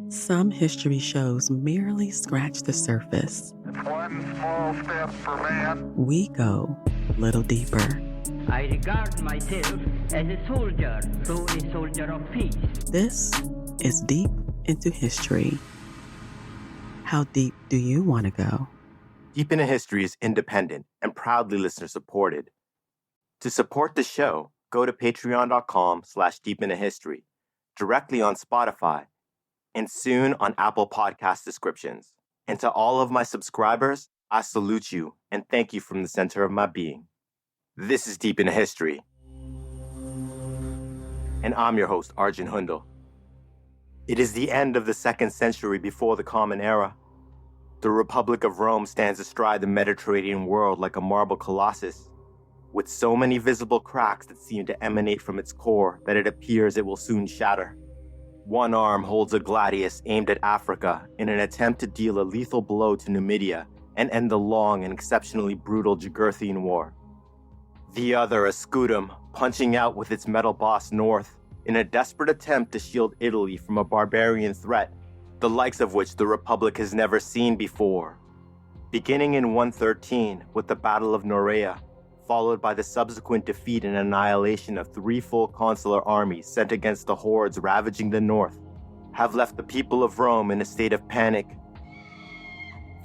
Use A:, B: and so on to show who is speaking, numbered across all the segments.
A: Some history shows merely scratch the surface.
B: It's one small step for man.
A: We go a little deeper.
C: I regard myself as a soldier, though a soldier of peace.
A: This is Deep into History. How deep do you want to go?
D: Deep into History is independent and proudly listener-supported. To support the show, go to patreon.com/deepintohistory, directly on Spotify, and soon on Apple Podcast descriptions. And to all of my subscribers, I salute you and thank you from the center of my being. This is Deep into History. And I'm your host, Arjun Hundal. It is the end of the 2nd century before the Common Era. The Republic of Rome stands astride the Mediterranean world like a marble colossus, with so many visible cracks that seem to emanate from its core that it appears it will soon shatter. One arm holds a gladius aimed at Africa in an attempt to deal a lethal blow to Numidia and end the long and exceptionally brutal Jugurthine War. The other a scutum punching out with its metal boss north in a desperate attempt to shield Italy from a barbarian threat, the likes of which the Republic has never seen before. Beginning in 113 with the Battle of Norea, followed by the subsequent defeat and annihilation of 3 full consular armies sent against the hordes ravaging the north, have left the people of Rome in a state of panic,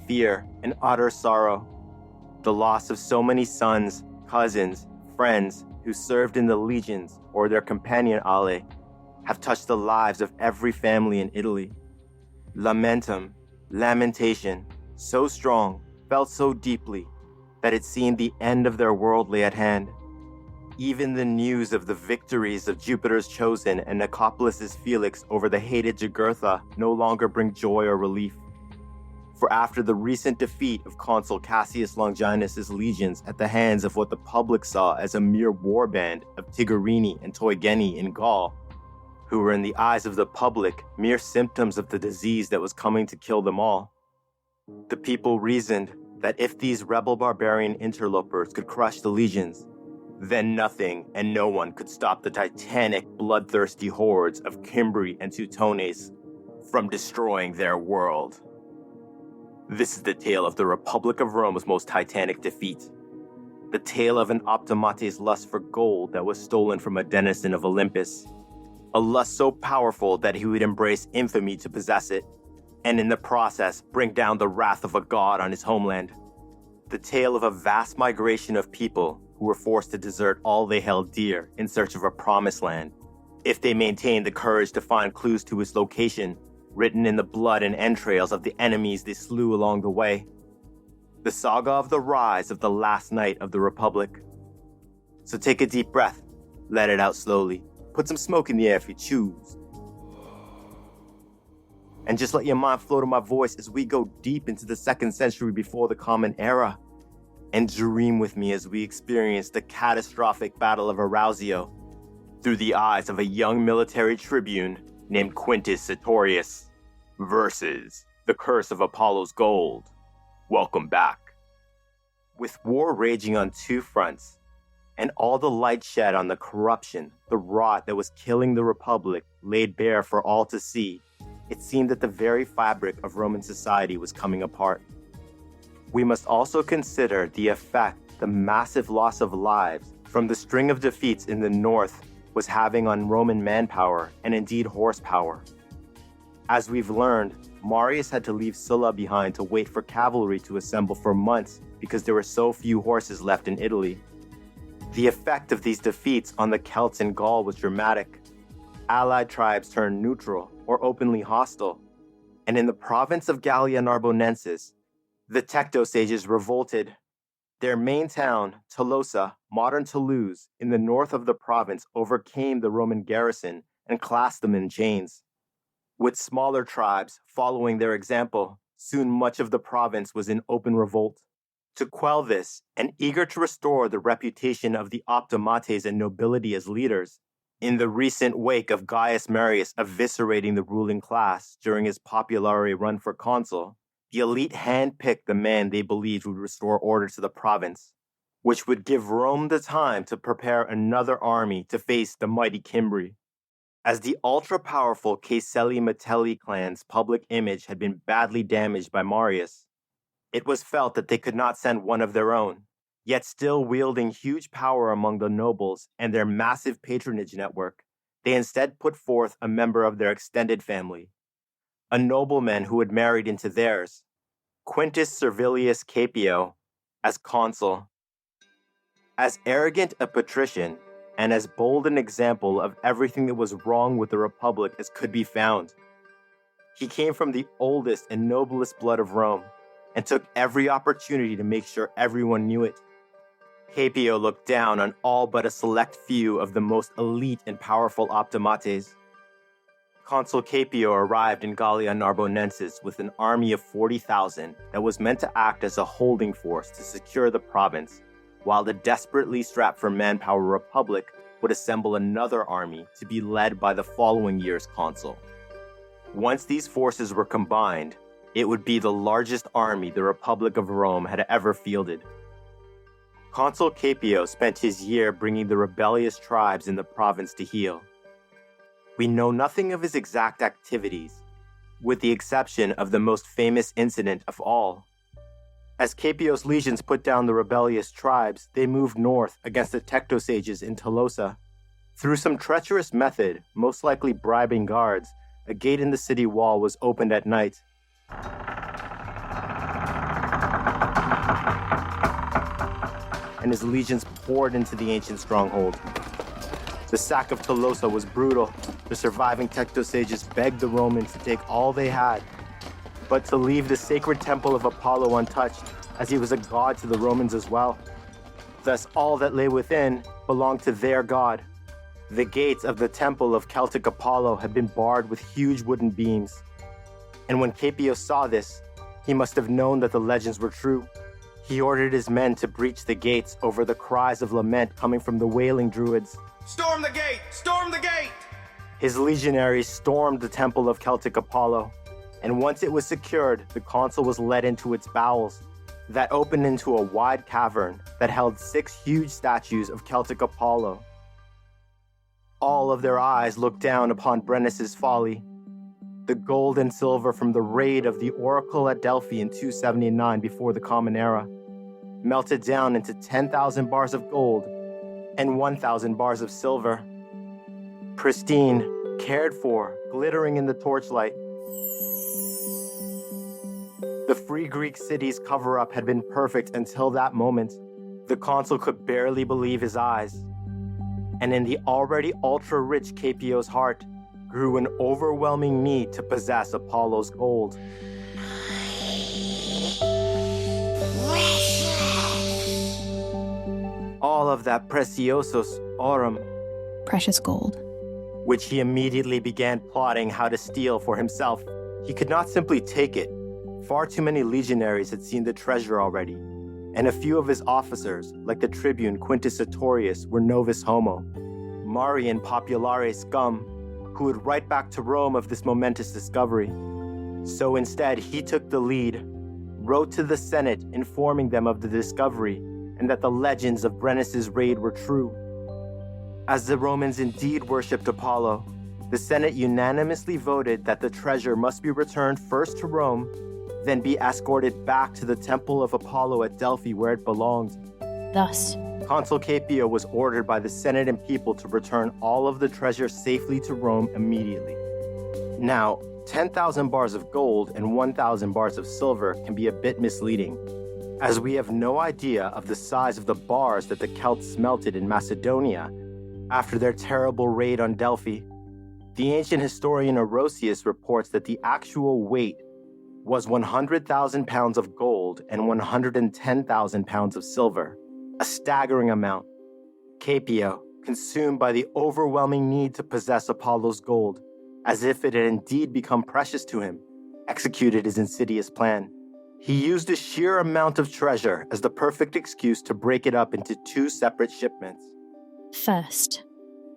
D: fear, and utter sorrow. The loss of so many sons, cousins, friends who served in the legions or their companion alle have touched the lives of every family in Italy. Lamentation, so strong, felt so deeply, that it seemed the end of their world lay at hand. Even the news of the victories of Jupiter's Chosen and Nicopolis's Felix over the hated Jugurtha no longer bring joy or relief. For after the recent defeat of Consul Cassius Longinus's legions at the hands of what the public saw as a mere warband of Tigurini and Teugeni in Gaul, who were in the eyes of the public mere symptoms of the disease that was coming to kill them all, the people reasoned that if these rebel barbarian interlopers could crush the legions, then nothing and no one could stop the titanic, bloodthirsty hordes of Cimbri and Teutones from destroying their world. This is the tale of the Republic of Rome's most titanic defeat. The tale of an Optimate's lust for gold that was stolen from a denizen of Olympus. A lust so powerful that he would embrace infamy to possess it, and in the process bring down the wrath of a god on his homeland. The tale of a vast migration of people who were forced to desert all they held dear in search of a promised land, if they maintained the courage to find clues to its location, written in the blood and entrails of the enemies they slew along the way. The saga of the rise of the last knight of the Republic. So take a deep breath, let it out slowly, put some smoke in the air if you choose, and just let your mind flow to my voice as we go deep into the 2nd century before the Common Era, and dream with me as we experience the catastrophic Battle of Arausio through the eyes of a young military tribune named Quintus Sertorius versus the curse of Apollo's gold. Welcome back. With war raging on 2 fronts, and all the light shed on the corruption, the rot that was killing the Republic laid bare for all to see, it seemed that the very fabric of Roman society was coming apart. We must also consider the effect the massive loss of lives from the string of defeats in the north was having on Roman manpower and indeed horsepower. As we've learned, Marius had to leave Sulla behind to wait for cavalry to assemble for months because there were so few horses left in Italy. The effect of these defeats on the Celts in Gaul was dramatic. Allied tribes turned neutral or openly hostile, and in the province of Gallia Narbonensis, the Tecto sages revolted. Their main town, Tolosa, modern Toulouse, in the north of the province overcame the Roman garrison and clasped them in chains. With smaller tribes following their example, soon much of the province was in open revolt. To quell this, and eager to restore the reputation of the Optimates and nobility as leaders, in the recent wake of Gaius Marius eviscerating the ruling class during his Populare run for consul, the elite handpicked the man they believed would restore order to the province, which would give Rome the time to prepare another army to face the mighty Cimbri. As the ultra-powerful Caecili Metelli clan's public image had been badly damaged by Marius, it was felt that they could not send one of their own, yet still wielding huge power among the nobles and their massive patronage network, they instead put forth a member of their extended family, a nobleman who had married into theirs, Quintus Servilius Caepio, as consul. As arrogant a patrician, and as bold an example of everything that was wrong with the Republic as could be found. He came from the oldest and noblest blood of Rome, and took every opportunity to make sure everyone knew it. Caepio looked down on all but a select few of the most elite and powerful optimates. Consul Caepio arrived in Gallia Narbonensis with an army of 40,000 that was meant to act as a holding force to secure the province, while the desperately strapped for manpower Republic would assemble another army to be led by the following year's consul. Once these forces were combined, it would be the largest army the Republic of Rome had ever fielded. Consul Caepio spent his year bringing the rebellious tribes in the province to heel. We know nothing of his exact activities, with the exception of the most famous incident of all. As Caepio's legions put down the rebellious tribes, they moved north against the Tectosages in Tolosa. Through some treacherous method, most likely bribing guards, a gate in the city wall was opened at night. And his legions poured into the ancient stronghold. The sack of Tolosa was brutal. The surviving Tectosages begged the Romans to take all they had, but to leave the sacred temple of Apollo untouched, as he was a god to the Romans as well. Thus all that lay within belonged to their god. The gates of the temple of Celtic Apollo had been barred with huge wooden beams. And when Caepio saw this, he must have known that the legends were true. He ordered his men to breach the gates over the cries of lament coming from the wailing Druids.
B: Storm the gate! Storm the gate!
D: His legionaries stormed the temple of Celtic Apollo, and once it was secured, the consul was led into its bowels, that opened into a wide cavern that held 6 huge statues of Celtic Apollo. All of their eyes looked down upon Brennus's folly. The gold and silver from the raid of the Oracle at Delphi in 279 before the Common Era melted down into 10,000 bars of gold and 1,000 bars of silver. Pristine, cared for, glittering in the torchlight. The free Greek city's cover-up had been perfect until that moment. The consul could barely believe his eyes. And in the already ultra-rich Caepio's heart grew an overwhelming need to possess Apollo's gold. All of that preciosus aurum,
E: precious gold,
D: which he immediately began plotting how to steal for himself. He could not simply take it. Far too many legionaries had seen the treasure already, and a few of his officers, like the tribune Quintus Sertorius, were novus homo, Marian populare scum, who would write back to Rome of this momentous discovery. So instead, he took the lead, wrote to the Senate informing them of the discovery and that the legends of Brennus's raid were true. As the Romans indeed worshipped Apollo, the Senate unanimously voted that the treasure must be returned first to Rome, then be escorted back to the temple of Apollo at Delphi where it belonged.
E: Thus,
D: Consul Caepio was ordered by the Senate and people to return all of the treasure safely to Rome immediately. Now, 10,000 bars of gold and 1,000 bars of silver can be a bit misleading, as we have no idea of the size of the bars that the Celts smelted in Macedonia after their terrible raid on Delphi. The ancient historian Arausius reports that the actual weight was 100,000 pounds of gold and 110,000 pounds of silver, a staggering amount. Caepio, consumed by the overwhelming need to possess Apollo's gold, as if it had indeed become precious to him, executed his insidious plan. He used a sheer amount of treasure as the perfect excuse to break it up into 2 separate shipments.
E: first,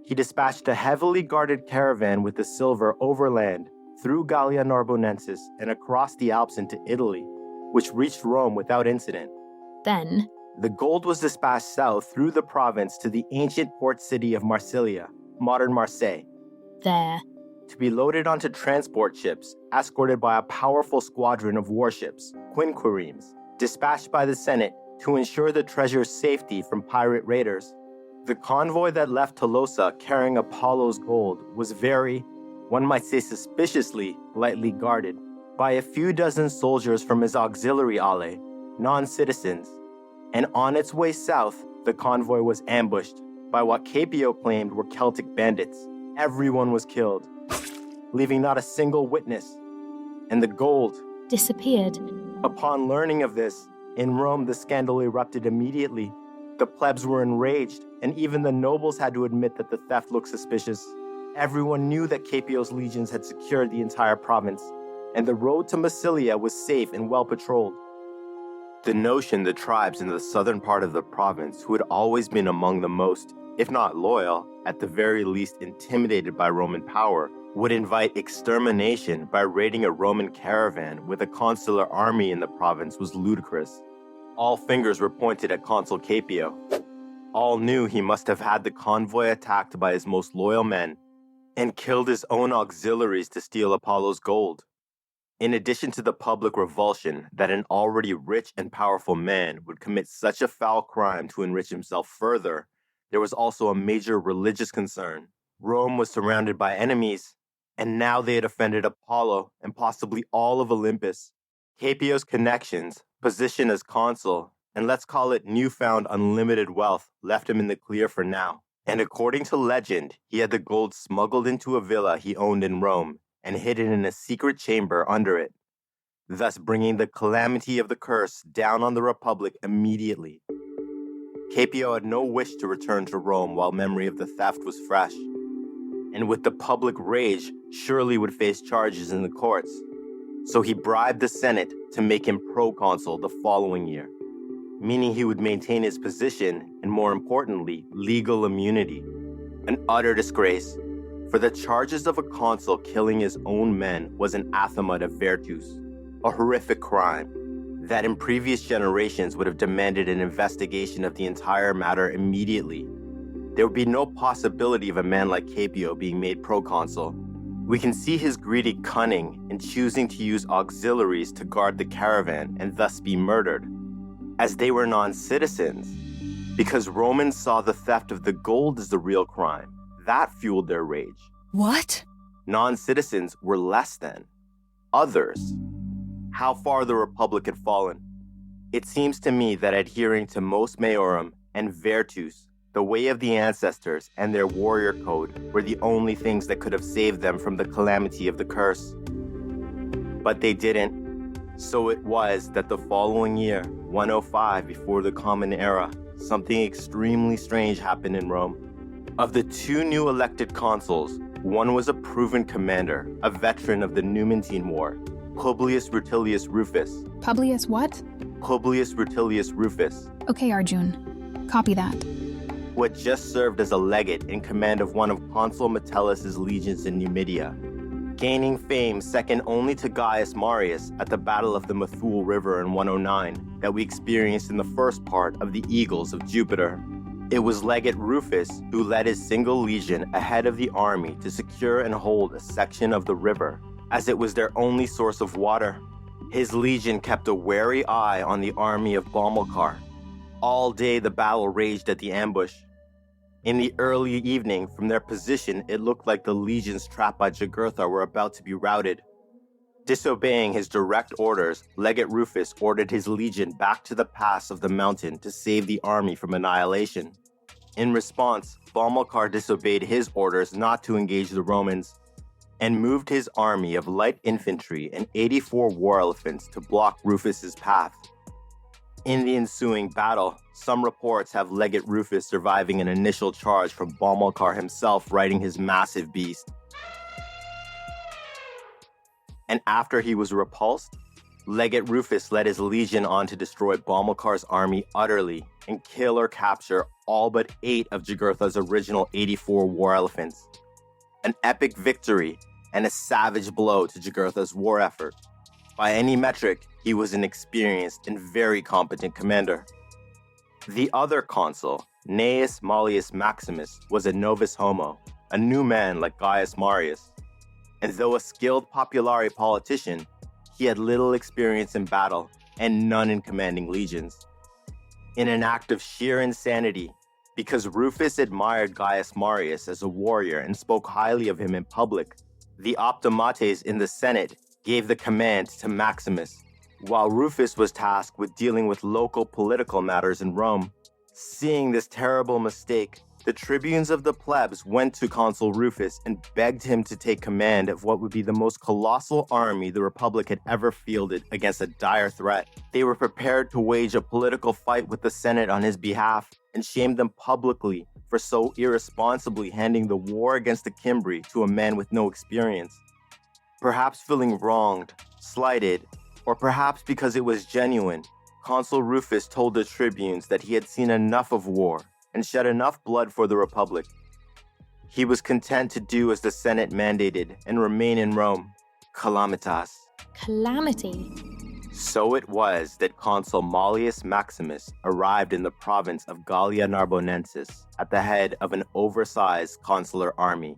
D: He dispatched a heavily guarded caravan with the silver overland through Gallia Narbonensis and across the Alps into Italy, which reached Rome without incident.
E: then,
D: The gold was dispatched south through the province to the ancient port city of Marsilia, modern Marseille.
E: there.
D: To be loaded onto transport ships, escorted by a powerful squadron of warships, quinquiremes, dispatched by the Senate to ensure the treasure's safety from pirate raiders. The convoy that left Tolosa carrying Apollo's gold was very, one might say suspiciously, lightly guarded by a few dozen soldiers from his auxiliary ale, non-citizens. And on its way south, the convoy was ambushed by what Capio claimed were Celtic bandits. Everyone was killed, leaving not a single witness. And the gold
E: Disappeared.
D: Upon learning of this, in Rome the scandal erupted immediately. The plebs were enraged, and even the nobles had to admit that the theft looked suspicious. Everyone knew that Capio's legions had secured the entire province, and the road to Massilia was safe and well patrolled. The notion the tribes in the southern part of the province, who had always been among the most, if not loyal, at the very least intimidated by Roman power, would invite extermination by raiding a Roman caravan with a consular army in the province was ludicrous. All fingers were pointed at Consul Capio. All knew he must have had the convoy attacked by his most loyal men and killed his own auxiliaries to steal Apollo's gold. In addition to the public revulsion that an already rich and powerful man would commit such a foul crime to enrich himself further, there was also a major religious concern. Rome was surrounded by enemies, and now they had offended Apollo and possibly all of Olympus. Capio's connections, position as consul, and let's call it newfound unlimited wealth left him in the clear for now. And according to legend, he had the gold smuggled into a villa he owned in Rome and hidden in a secret chamber under it, thus bringing the calamity of the curse down on the Republic immediately. Capio had no wish to return to Rome while memory of the theft was fresh, and with the public rage, surely would face charges in the courts. So he bribed the Senate to make him proconsul the following year, meaning he would maintain his position and, more importantly, legal immunity. An utter disgrace, for the charges of a consul killing his own men was an anathema to virtus, a horrific crime that in previous generations would have demanded an investigation of the entire matter immediately. There would be no possibility of a man like Capio being made proconsul. We can see his greedy cunning in choosing to use auxiliaries to guard the caravan and thus be murdered, as they were non-citizens, because Romans saw the theft of the gold as the real crime. That fueled their rage.
F: What?
D: Non-citizens were less than. Others. How far the Republic had fallen. It seems to me that adhering to mos maiorum and virtus, the way of the ancestors and their warrior code, were the only things that could have saved them from the calamity of the curse. But they didn't. So it was that the following year, 105 before the Common Era, something extremely strange happened in Rome. Of the two new elected consuls, one was a proven commander, a veteran of the Numantine War, Publius Rutilius Rufus.
E: Publius what?
D: Publius Rutilius Rufus,
E: Okay, Arjun. Copy that.
D: who had just served as a legate in command of one of Consul Metellus's legions in Numidia, gaining fame second only to Gaius Marius at the Battle of the Methul River in 109 that we experienced in the first part of the Eagles of Jupiter. It was Legate Rufus who led his single legion ahead of the army to secure and hold a section of the river, as it was their only source of water. His legion kept a wary eye on the army of Bomilcar. All day the battle raged at the ambush. In the early evening, from their position, it looked like the legions trapped by Jugurtha were about to be routed. Disobeying his direct orders, Legate Rufus ordered his legion back to the pass of the mountain to save the army from annihilation. In response, Bomilcar disobeyed his orders not to engage the Romans and moved his army of light infantry and 84 war elephants to block Rufus's path. In the ensuing battle, some reports have Legate Rufus surviving an initial charge from Bomilcar himself riding his massive beast. And after he was repulsed, Legate Rufus led his legion on to destroy Bomilcar's army utterly and kill or capture all but 8 of Jugurtha's original 84 war elephants. An epic victory and a savage blow to Jugurtha's war effort. By any metric, he was an experienced and very competent commander. The other consul, Gnaeus Mallius Maximus, was a novus homo, a new man like Gaius Marius. And though a skilled populari politician, he had little experience in battle and none in commanding legions. In an act of sheer insanity, because Rufus admired Gaius Marius as a warrior and spoke highly of him in public, the optimates in the Senate gave the command to Maximus, while Rufus was tasked with dealing with local political matters in Rome. Seeing this terrible mistake, the tribunes of the plebs went to Consul Rufus and begged him to take command of what would be the most colossal army the Republic had ever fielded against a dire threat. They were prepared to wage a political fight with the Senate on his behalf and shamed them publicly for so irresponsibly handing the war against the Cimbri to a man with no experience. Perhaps feeling wronged, slighted, or perhaps because it was genuine, Consul Rufus told the tribunes that he had seen enough of war and shed enough blood for the Republic. He was content to do as the Senate mandated and remain in Rome. Calamitas.
E: Calamity.
D: So it was that Consul Mallius Maximus arrived in the province of Gallia Narbonensis at the head of an oversized consular army,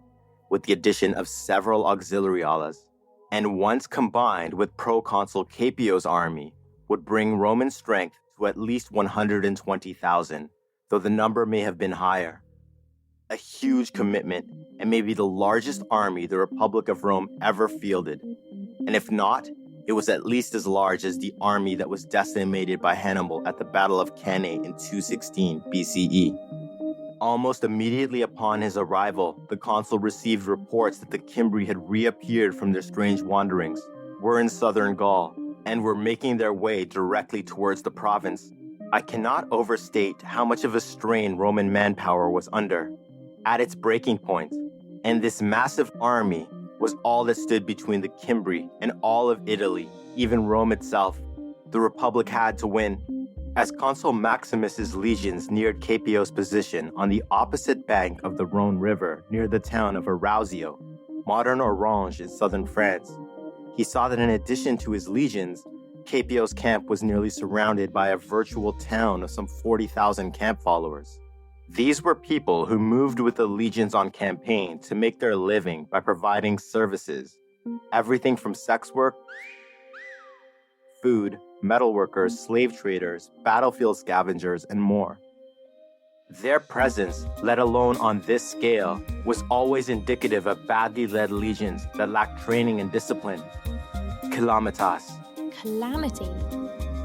D: with the addition of several auxiliary alas, and once combined with proconsul Capio's army, would bring Roman strength to at least 120,000, though the number may have been higher. A huge commitment, and maybe the largest army the Republic of Rome ever fielded. And if not, it was at least as large as the army that was decimated by Hannibal at the Battle of Cannae in 216 BCE. Almost immediately upon his arrival, the consul received reports that the Cimbri had reappeared from their strange wanderings, were in southern Gaul, and were making their way directly towards the province. I cannot overstate how much of a strain Roman manpower was under, at its breaking point, and this massive army was all that stood between the Cimbri and all of Italy, even Rome itself. The Republic had to win. As Consul Maximus's legions neared Capio's position on the opposite bank of the Rhone River near the town of Arausio, modern Orange in southern France, he saw that in addition to his legions, Capio's camp was nearly surrounded by a virtual town of some 40,000 camp followers. These were people who moved with the legions on campaign to make their living by providing services, everything from sex work, food, metalworkers, slave traders, battlefield scavengers, and more. Their presence, let alone on this scale, was always indicative of badly led legions that lacked training and discipline. Calamitas.
E: Calamity.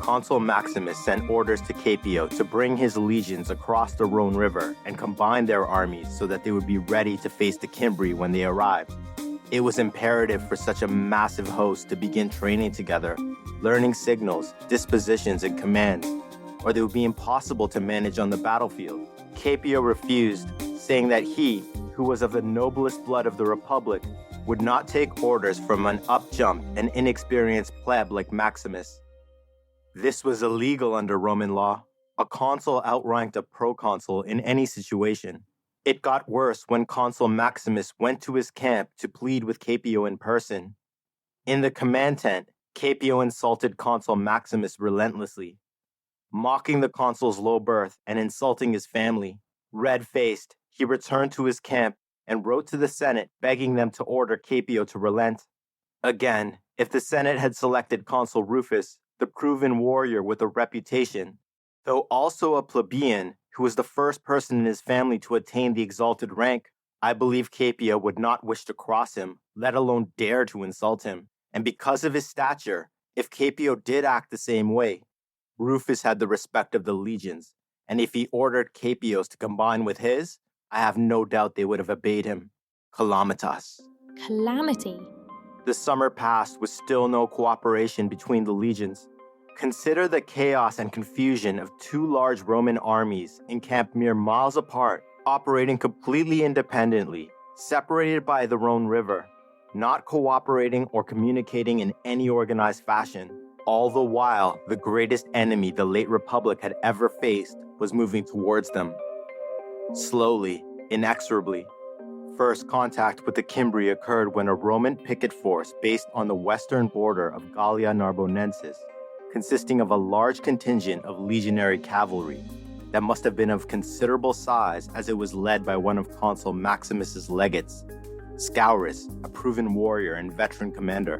D: Consul Maximus sent orders to Capio to bring his legions across the Rhone River and combine their armies so that they would be ready to face the Cimbri when they arrived. It was imperative for such a massive host to begin training together, learning signals, dispositions, and commands, or they would be impossible to manage on the battlefield. Capio refused, saying that he, who was of the noblest blood of the Republic, would not take orders from an up-jump and inexperienced pleb like Maximus. This was illegal under Roman law. A consul outranked a proconsul in any situation. It got worse when Consul Maximus went to his camp to plead with Capio in person. In the command tent, Capio insulted Consul Maximus relentlessly, mocking the consul's low birth and insulting his family. Red-faced, he returned to his camp and wrote to the Senate begging them to order Capio to relent. Again, if the Senate had selected Consul Rufus, the proven warrior with a reputation, though also a plebeian who was the first person in his family to attain the exalted rank, I believe Capio would not wish to cross him, let alone dare to insult him. And because of his stature, if Capio did act the same way, Rufus had the respect of the legions, and if he ordered Capios to combine with his, I have no doubt they would have obeyed him. Calamitas.
E: Calamity.
D: The summer passed with still no cooperation between the legions. Consider the chaos and confusion of two large Roman armies encamped mere miles apart, operating completely independently, separated by the Rhone River, not cooperating or communicating in any organized fashion. All the while, the greatest enemy the late Republic had ever faced was moving towards them. Slowly, inexorably. First contact with the Cimbri occurred when a Roman picket force based on the western border of Gallia Narbonensis, consisting of a large contingent of legionary cavalry, that must have been of considerable size, as it was led by one of Consul Maximus's legates, Scaurus, a proven warrior and veteran commander.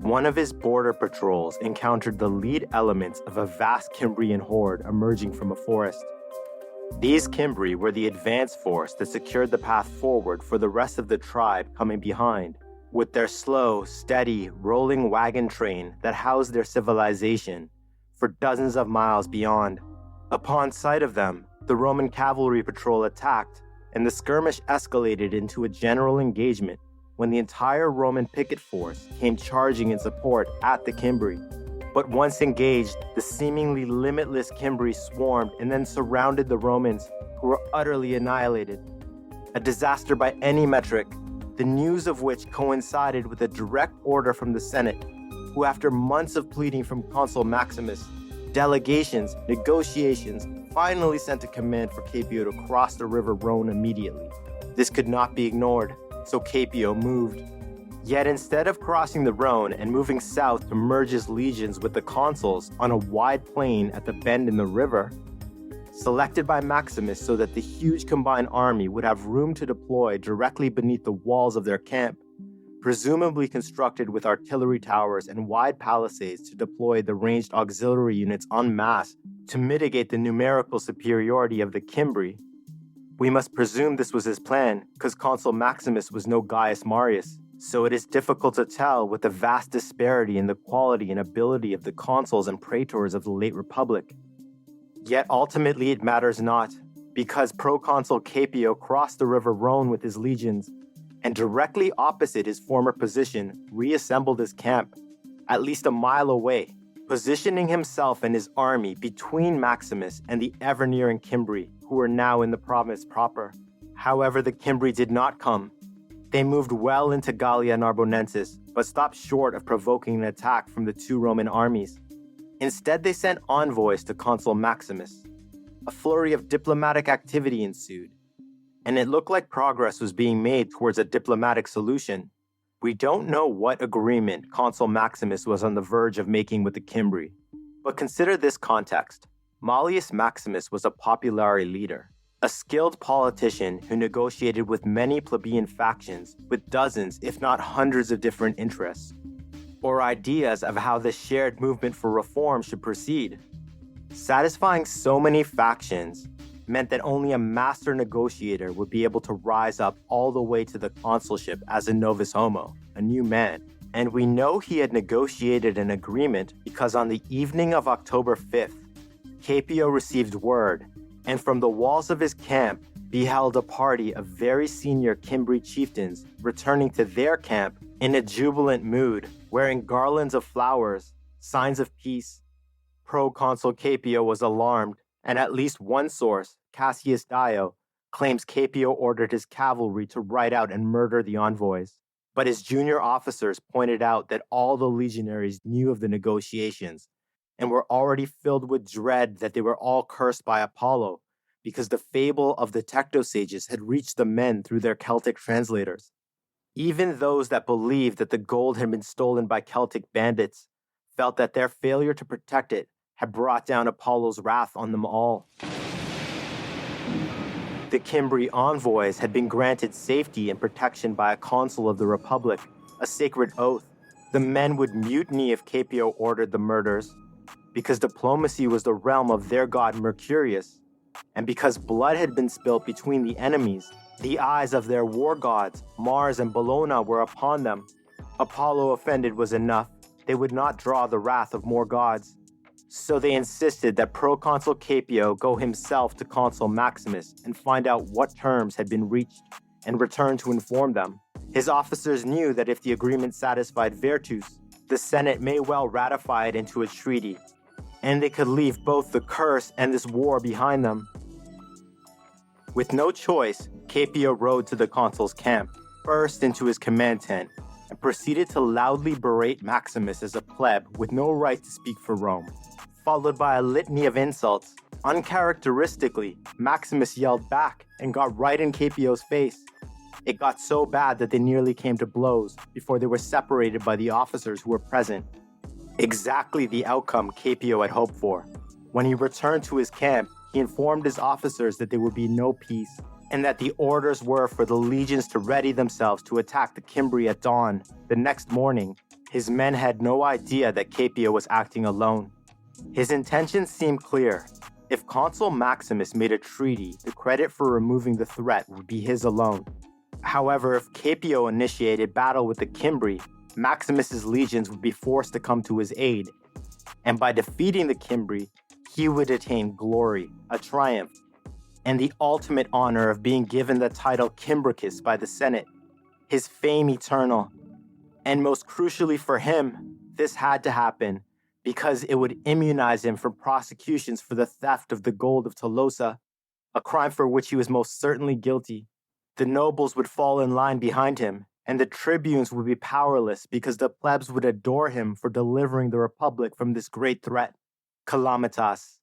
D: One of his border patrols encountered the lead elements of a vast Cimbrian horde emerging from a forest. These Cimbri were the advance force that secured the path forward for the rest of the tribe coming behind, with their slow, steady, rolling wagon train that housed their civilization for dozens of miles beyond. Upon sight of them, the Roman cavalry patrol attacked, and the skirmish escalated into a general engagement when the entire Roman picket force came charging in support at the Cimbri. But once engaged, the seemingly limitless Cimbri swarmed and then surrounded the Romans, who were utterly annihilated. A disaster by any metric, the news of which coincided with a direct order from the Senate, who, after months of pleading from Consul Maximus, delegations, negotiations, finally sent a command for Caepio to cross the river Rhone immediately. This could not be ignored, so Caepio moved. Yet instead of crossing the Rhone and moving south to merge his legions with the consuls on a wide plain at the bend in the river, selected by Maximus so that the huge combined army would have room to deploy directly beneath the walls of their camp, presumably constructed with artillery towers and wide palisades to deploy the ranged auxiliary units en masse to mitigate the numerical superiority of the Cimbri. We must presume this was his plan, because Consul Maximus was no Gaius Marius, so it is difficult to tell with the vast disparity in the quality and ability of the consuls and praetors of the late Republic. Yet ultimately it matters not, because Proconsul Caepio crossed the river Rhone with his legions, and directly opposite his former position, reassembled his camp, at least a mile away, positioning himself and his army between Maximus and the ever-nearing Cimbri, who were now in the province proper. However, the Cimbri did not come. They moved well into Gallia Narbonensis, but stopped short of provoking an attack from the two Roman armies. Instead, they sent envoys to Consul Maximus. A flurry of diplomatic activity ensued, and it looked like progress was being made towards a diplomatic solution. We don't know what agreement Consul Maximus was on the verge of making with the Cimbri, but consider this context. Malleus Maximus was a populari leader, a skilled politician who negotiated with many plebeian factions with dozens, if not hundreds of different interests, or ideas of how the shared movement for reform should proceed. Satisfying so many factions meant that only a master negotiator would be able to rise up all the way to the consulship as a novus homo, a new man. And we know he had negotiated an agreement because on the evening of October 5th, Caepio received word, and from the walls of his camp beheld a party of very senior Cimbri chieftains returning to their camp in a jubilant mood, wearing garlands of flowers, signs of peace. Proconsul Caepio was alarmed, and at least one source, Cassius Dio, claims Caepio ordered his cavalry to ride out and murder the envoys. But his junior officers pointed out that all the legionaries knew of the negotiations and were already filled with dread that they were all cursed by Apollo, because the fable of the Tectosages had reached the men through their Celtic translators. Even those that believed that the gold had been stolen by Celtic bandits felt that their failure to protect it had brought down Apollo's wrath on them all. The Cimbri envoys had been granted safety and protection by a consul of the Republic, a sacred oath. The men would mutiny if Caepio ordered the murders, because diplomacy was the realm of their god Mercurius, and because blood had been spilt between the enemies. The eyes of their war gods, Mars and Bellona, were upon them. Apollo offended was enough. They would not draw the wrath of more gods. So they insisted that Proconsul Caepio go himself to Consul Maximus and find out what terms had been reached and return to inform them. His officers knew that if the agreement satisfied Virtus, the Senate may well ratify it into a treaty, and they could leave both the curse and this war behind them. With no choice, Caepio rode to the consul's camp, burst into his command tent, and proceeded to loudly berate Maximus as a pleb with no right to speak for Rome. Followed by a litany of insults, uncharacteristically, Maximus yelled back and got right in Caepio's face. It got so bad that they nearly came to blows before they were separated by the officers who were present. Exactly the outcome Caepio had hoped for. When he returned to his camp, he informed his officers that there would be no peace, and that the orders were for the legions to ready themselves to attack the Cimbri at dawn. The next morning, his men had no idea that Caepio was acting alone. His intentions seemed clear. If Consul Maximus made a treaty, the credit for removing the threat would be his alone. However, if Caepio initiated battle with the Cimbri, Maximus's legions would be forced to come to his aid, and by defeating the Cimbri, he would attain glory, a triumph, and the ultimate honor of being given the title Cimbricus by the Senate, his fame eternal. And most crucially for him, this had to happen because it would immunize him from prosecutions for the theft of the gold of Tolosa, a crime for which he was most certainly guilty. The nobles would fall in line behind him, and the tribunes would be powerless because the plebs would adore him for delivering the republic from this great threat, calamitas.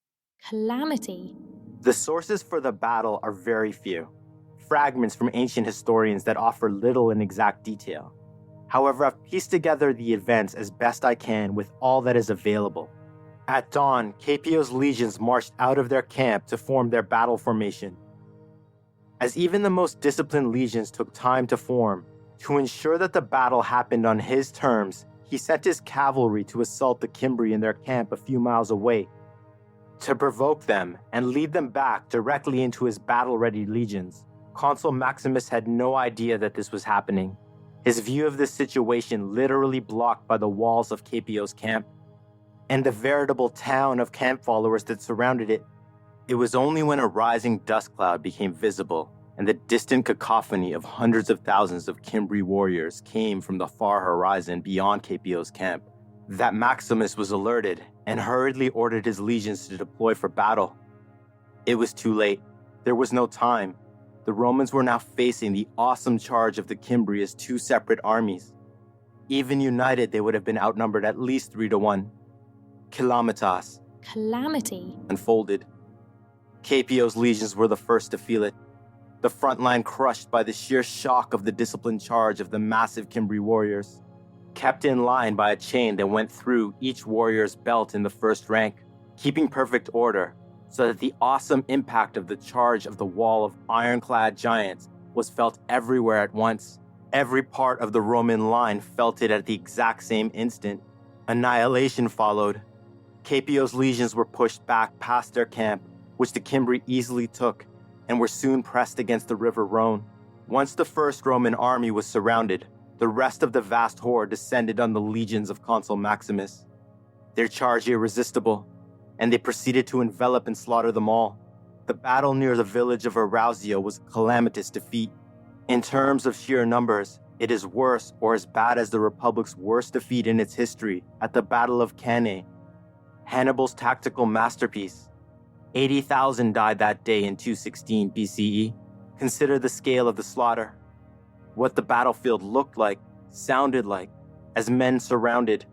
E: Calamity.
D: The sources for the battle are very few, fragments from ancient historians that offer little and exact detail. However, I've pieced together the events as best I can with all that is available. At dawn, Caepio's legions marched out of their camp to form their battle formation. As even the most disciplined legions took time to form, to ensure that the battle happened on his terms, he sent his cavalry to assault the Cimbri in their camp a few miles away, to provoke them and lead them back directly into his battle-ready legions. Consul Maximus had no idea that this was happening. His view of this situation literally blocked by the walls of Caepio's camp and the veritable town of camp followers that surrounded it. It was only when a rising dust cloud became visible and the distant cacophony of hundreds of thousands of Cimbri warriors came from the far horizon beyond Caepio's camp that Maximus was alerted and hurriedly ordered his legions to deploy for battle. It was too late. There was no time. The Romans were now facing the awesome charge of the Cimbri as two separate armies. Even united, they would have been outnumbered at least 3-1. Calamitas.
E: Calamity.
D: Unfolded. Caepio's legions were the first to feel it. The front line crushed by the sheer shock of the disciplined charge of the massive Cimbri warriors, kept in line by a chain that went through each warrior's belt in the first rank, keeping perfect order so that the awesome impact of the charge of the wall of ironclad giants was felt everywhere at once. Every part of the Roman line felt it at the exact same instant. Annihilation followed. Caepio's legions were pushed back past their camp, which the Cimbri easily took, and were soon pressed against the river Rhone. Once the first Roman army was surrounded, the rest of the vast horde descended on the legions of Consul Maximus. Their charge irresistible, and they proceeded to envelop and slaughter them all. The battle near the village of Arausio was a calamitous defeat. In terms of sheer numbers, it is worse or as bad as the Republic's worst defeat in its history at the Battle of Cannae, Hannibal's tactical masterpiece. 80,000 died that day in 216 BCE. Consider the scale of the slaughter. What the battlefield looked like, sounded like, as men surrounded,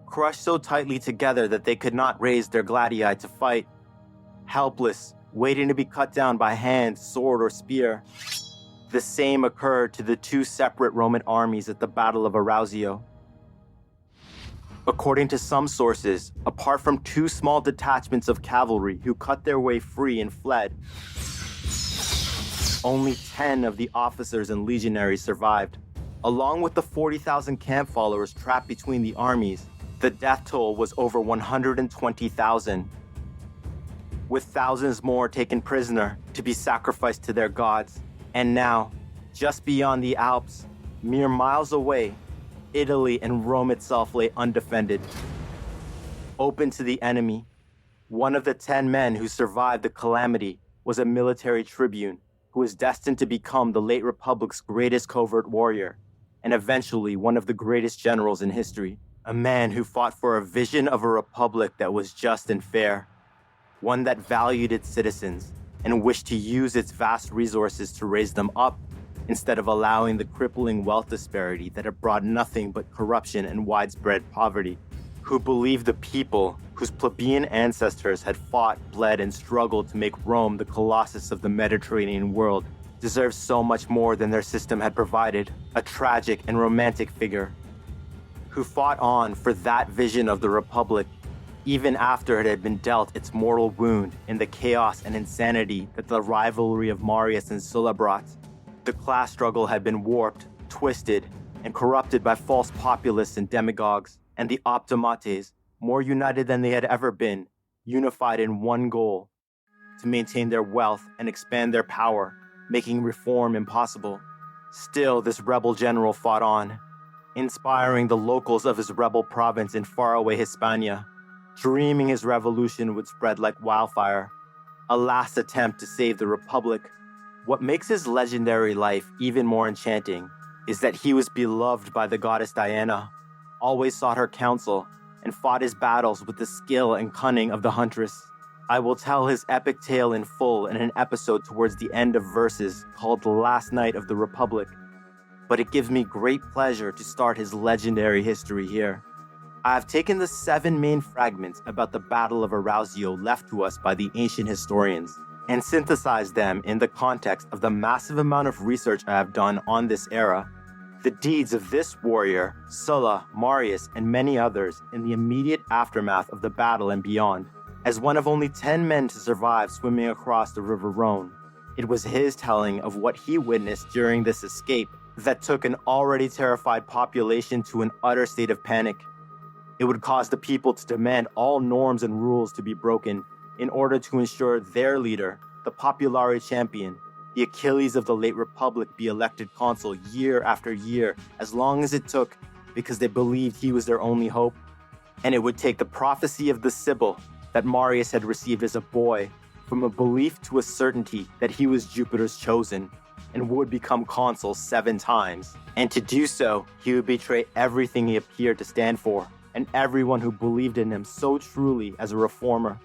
D: crushed so tightly together that they could not raise their gladii to fight, helpless, waiting to be cut down by hand, sword, or spear. The same occurred to the two separate Roman armies at the Battle of Arausio. According to some sources, apart from two small detachments of cavalry who cut their way free and fled, only 10 of the officers and legionaries survived. Along with the 40,000 camp followers trapped between the armies, the death toll was over 120,000, with thousands more taken prisoner to be sacrificed to their gods. And now, just beyond the Alps, mere miles away, Italy and Rome itself lay undefended, open to the enemy. One of the 10 men who survived the calamity was a military tribune who was destined to become the late Republic's greatest covert warrior, and eventually one of the greatest generals in history. A man who fought for a vision of a republic that was just and fair, one that valued its citizens and wished to use its vast resources to raise them up instead of allowing the crippling wealth disparity that had brought nothing but corruption and widespread poverty, who believed the people whose plebeian ancestors had fought, bled, and struggled to make Rome the colossus of the Mediterranean world, deserved so much more than their system had provided. A tragic and romantic figure who fought on for that vision of the Republic, even after it had been dealt its mortal wound in the chaos and insanity that the rivalry of Marius and Sulla brought. The class struggle had been warped, twisted, and corrupted by false populists and demagogues, and the optimates, more united than they had ever been, unified in one goal: to maintain their wealth and expand their power, making reform impossible. Still, this rebel general fought on, inspiring the locals of his rebel province in faraway Hispania, dreaming his revolution would spread like wildfire, a last attempt to save the Republic. What makes his legendary life even more enchanting is that he was beloved by the goddess Diana, always sought her counsel, and fought his battles with the skill and cunning of the huntress. I will tell his epic tale in full in an episode towards the end of Verses called The Last Night of the Republic, but it gives me great pleasure to start his legendary history here. I have taken the 7 main fragments about the Battle of Arausio left to us by the ancient historians and synthesized them in the context of the massive amount of research I have done on this era. The deeds of this warrior, Sulla, Marius, and many others in the immediate aftermath of the battle and beyond. As one of only 10 men to survive swimming across the River Rhone, it was his telling of what he witnessed during this escape that took an already terrified population to an utter state of panic. It would cause the people to demand all norms and rules to be broken in order to ensure their leader, the Populari champion, the Achilles of the late Republic, be elected consul year after year, as long as it took, because they believed he was their only hope. And it would take the prophecy of the Sibyl that Marius had received as a boy, from a belief to a certainty that he was Jupiter's chosen, and would become consul 7 times. And to do so, he would betray everything he appeared to stand for, and everyone who believed in him so truly as a reformer.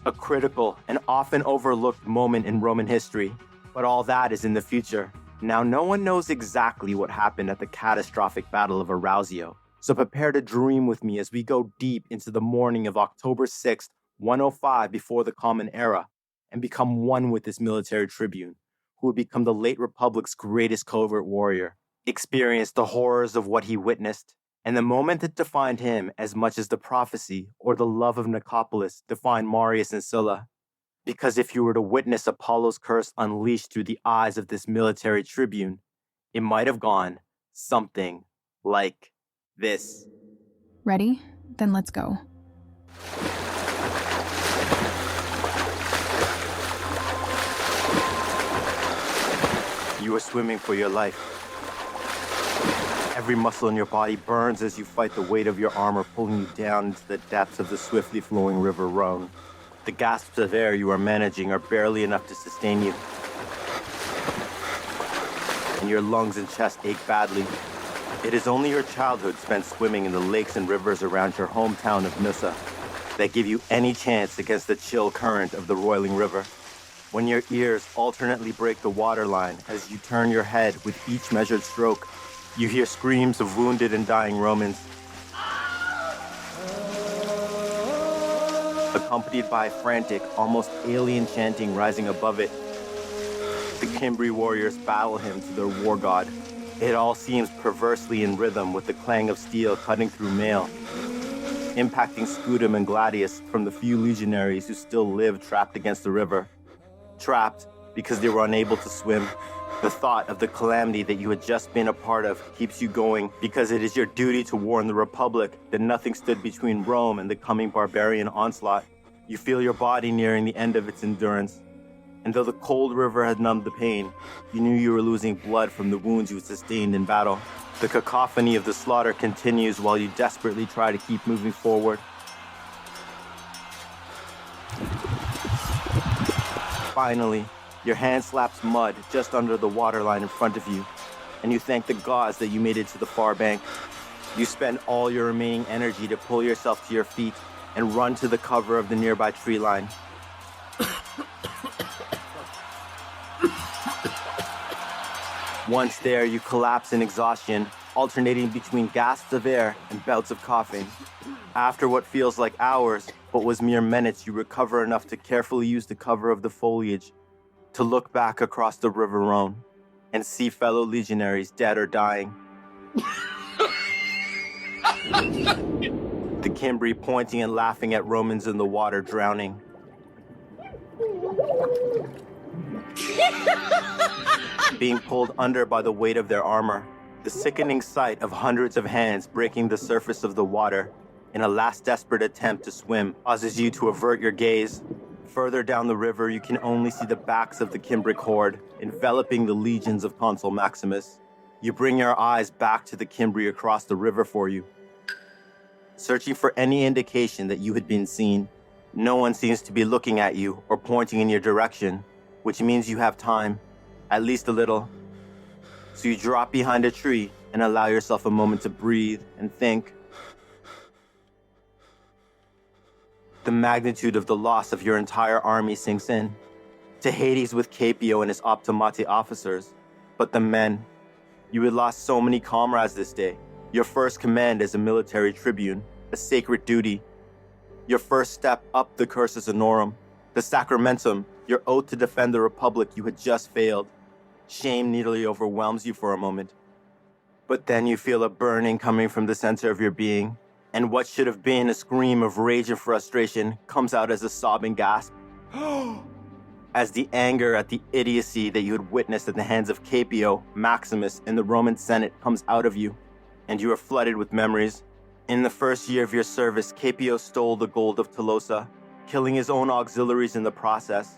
D: A critical and often overlooked moment in Roman history, but all that is in the future. Now, no one knows exactly what happened at the catastrophic Battle of Arausio, so prepare to dream with me as we go deep into the morning of October 6th, 105 before the Common Era, and become one with this military tribune, who would become the late Republic's greatest covert warrior, experience the horrors of what he witnessed, and the moment that defined him as much as the prophecy or the love of Nicopolis defined Marius and Sulla. Because if you were to witness Apollo's curse unleashed through the eyes of this military tribune, it might have gone something like this.
F: Ready? Then let's go.
D: You are swimming for your life. Every muscle in your body burns as you fight the weight of your armor pulling you down into the depths of the swiftly flowing River Rhone. The gasps of air you are managing are barely enough to sustain you, and your lungs and chest ache badly. It is only your childhood spent swimming in the lakes and rivers around your hometown of Nusa that give you any chance against the chill current of the roiling river. When your ears alternately break the waterline as you turn your head with each measured stroke, you hear screams of wounded and dying Romans, accompanied by frantic, almost alien chanting rising above it. The Cimbri warriors battle him to their war god. It all seems perversely in rhythm with the clang of steel cutting through mail, impacting Scutum and Gladius from the few legionaries who still live trapped against the river. Trapped because they were unable to swim. The thought of the calamity that you had just been a part of keeps you going because it is your duty to warn the Republic that nothing stood between Rome and the coming barbarian onslaught. You feel your body nearing the end of its endurance. And though the cold river had numbed the pain, you knew you were losing blood from the wounds you had sustained in battle. The cacophony of the slaughter continues while you desperately try to keep moving forward. Finally, your hand slaps mud just under the waterline in front of you, and you thank the gods that you made it to the far bank. You spend all your remaining energy to pull yourself to your feet and run to the cover of the nearby tree line. Once there, you collapse in exhaustion, alternating between gasps of air and bouts of coughing. After what feels like hours, but was mere minutes, you recover enough to carefully use the cover of the foliage to look back across the River Rhone and see fellow legionaries dead or dying. The Cimbri pointing and laughing at Romans in the water, drowning. Being pulled under by the weight of their armor, the sickening sight of hundreds of hands breaking the surface of the water in a last desperate attempt to swim causes you to avert your gaze. Further down the river, you can only see the backs of the Cimbric horde enveloping the legions of Consul Maximus. You bring your eyes back to the Cimbri across the river for you, searching for any indication that you had been seen. No one seems to be looking at you or pointing in your direction, which means you have time, at least a little. So you drop behind a tree and allow yourself a moment to breathe and think. The magnitude of the loss of your entire army sinks in. To Hades with Capio and his Optimati officers, but the men. You had lost so many comrades this day. Your first command as a military tribune, a sacred duty. Your first step up the Cursus Honorum, the Sacramentum, your oath to defend the Republic you had just failed. Shame nearly overwhelms you for a moment. But then you feel a burning coming from the center of your being, and what should have been a scream of rage and frustration comes out as a sobbing gasp. As the anger at the idiocy that you had witnessed at the hands of Capio, Maximus, and the Roman Senate comes out of you, and you are flooded with memories. In the first year of your service, Capio stole the gold of Tolosa, killing his own auxiliaries in the process.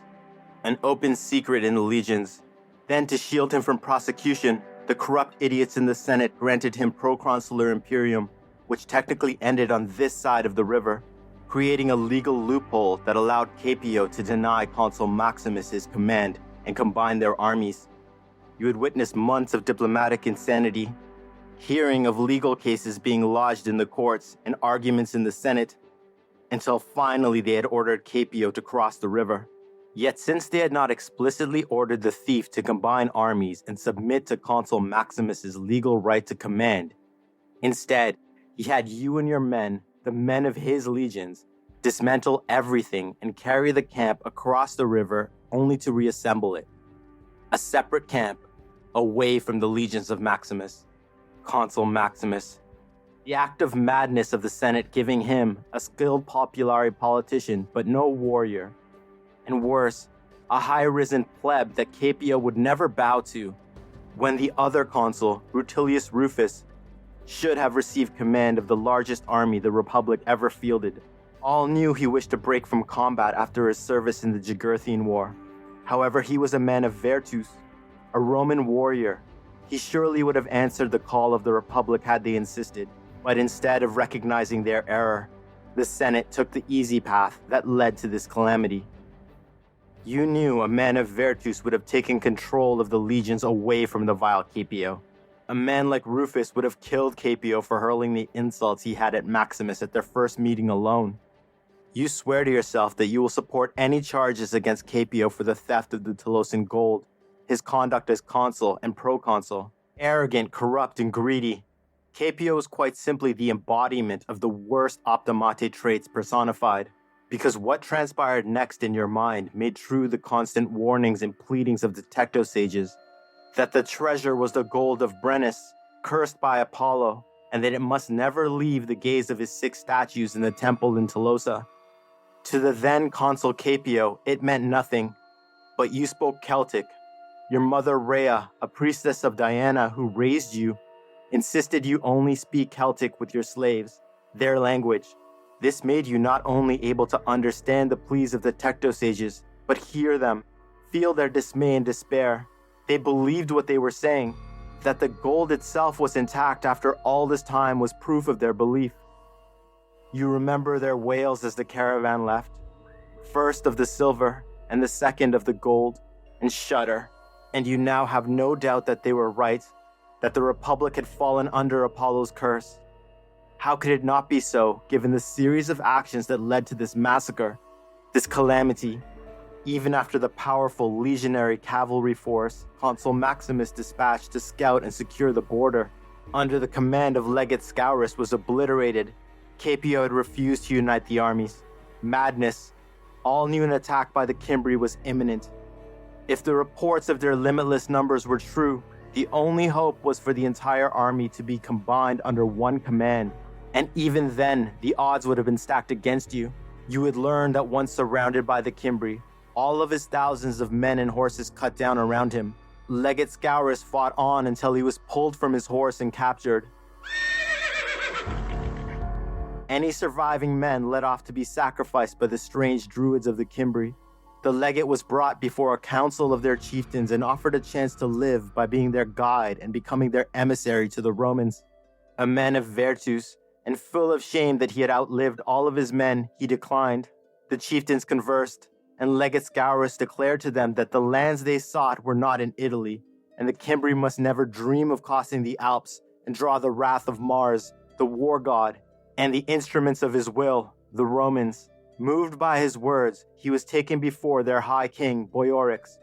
D: An open secret in the legions. Then, to shield him from prosecution, the corrupt idiots in the Senate granted him proconsular imperium, which technically ended on this side of the river, creating a legal loophole that allowed Capio to deny Consul Maximus his command and combine their armies. You had witnessed months of diplomatic insanity, hearing of legal cases being lodged in the courts and arguments in the Senate, until finally they had ordered Capio to cross the river. Yet since they had not explicitly ordered the thief to combine armies and submit to Consul Maximus's legal right to command, instead, he had you and your men, the men of his legions, dismantle everything and carry the camp across the river only to reassemble it. A separate camp, away from the legions of Maximus. Consul Maximus. The act of madness of the Senate giving him, a skilled populari politician, but no warrior. And worse, a high-risen pleb that Capio would never bow to, when the other consul, Rutilius Rufus, should have received command of the largest army the Republic ever fielded. All knew he wished to break from combat after his service in the Jugurthine War. However, he was a man of virtus, a Roman warrior. He surely would have answered the call of the Republic had they insisted, but instead of recognizing their error, the Senate took the easy path that led to this calamity. You knew a man of virtus would have taken control of the legions away from the vile Capio. A man like Rufus would have killed Capio for hurling the insults he had at Maximus at their first meeting alone. You swear to yourself that you will support any charges against Capio for the theft of the Tolosan gold, his conduct as consul and proconsul, arrogant, corrupt, and greedy. Capio is quite simply the embodiment of the worst Optimate traits personified, because what transpired next in your mind made true the constant warnings and pleadings of the Tectosages, that the treasure was the gold of Brennus, cursed by Apollo, and that it must never leave the gaze of his 6 statues in the temple in Tolosa. To the then consul Capio, it meant nothing, but you spoke Celtic. Your mother Rhea, a priestess of Diana who raised you, insisted you only speak Celtic with your slaves, their language. This made you not only able to understand the pleas of the Tectosages, but hear them, feel their dismay and despair. They believed what they were saying. That the gold itself was intact after all this time was proof of their belief. You remember their wails as the caravan left, first of the silver and the second of the gold, and shudder. And you now have no doubt that they were right, that the Republic had fallen under Apollo's curse. How could it not be so, given the series of actions that led to this massacre, this calamity? Even after the powerful legionary cavalry force Consul Maximus dispatched to scout and secure the border, under the command of Legate Scaurus, was obliterated, Capio had refused to unite the armies. Madness. All knew an attack by the Cimbri was imminent. If the reports of their limitless numbers were true, the only hope was for the entire army to be combined under one command, And even then, the odds would have been stacked against you. You would learn that once surrounded by the Cimbri, all of his thousands of men and horses cut down around him. Legate Scaurus fought on until he was pulled from his horse and captured. Any surviving men led off to be sacrificed by the strange druids of the Cimbri. The legate was brought before a council of their chieftains and offered a chance to live by being their guide and becoming their emissary to the Romans. A man of virtus, and full of shame that he had outlived all of his men, he declined. The chieftains conversed, and Legate Scaurus declared to them that the lands they sought were not in Italy, and the Cimbri must never dream of crossing the Alps and draw the wrath of Mars, the war god, and the instruments of his will, the Romans. Moved by his words, he was taken before their high king, Boiorix,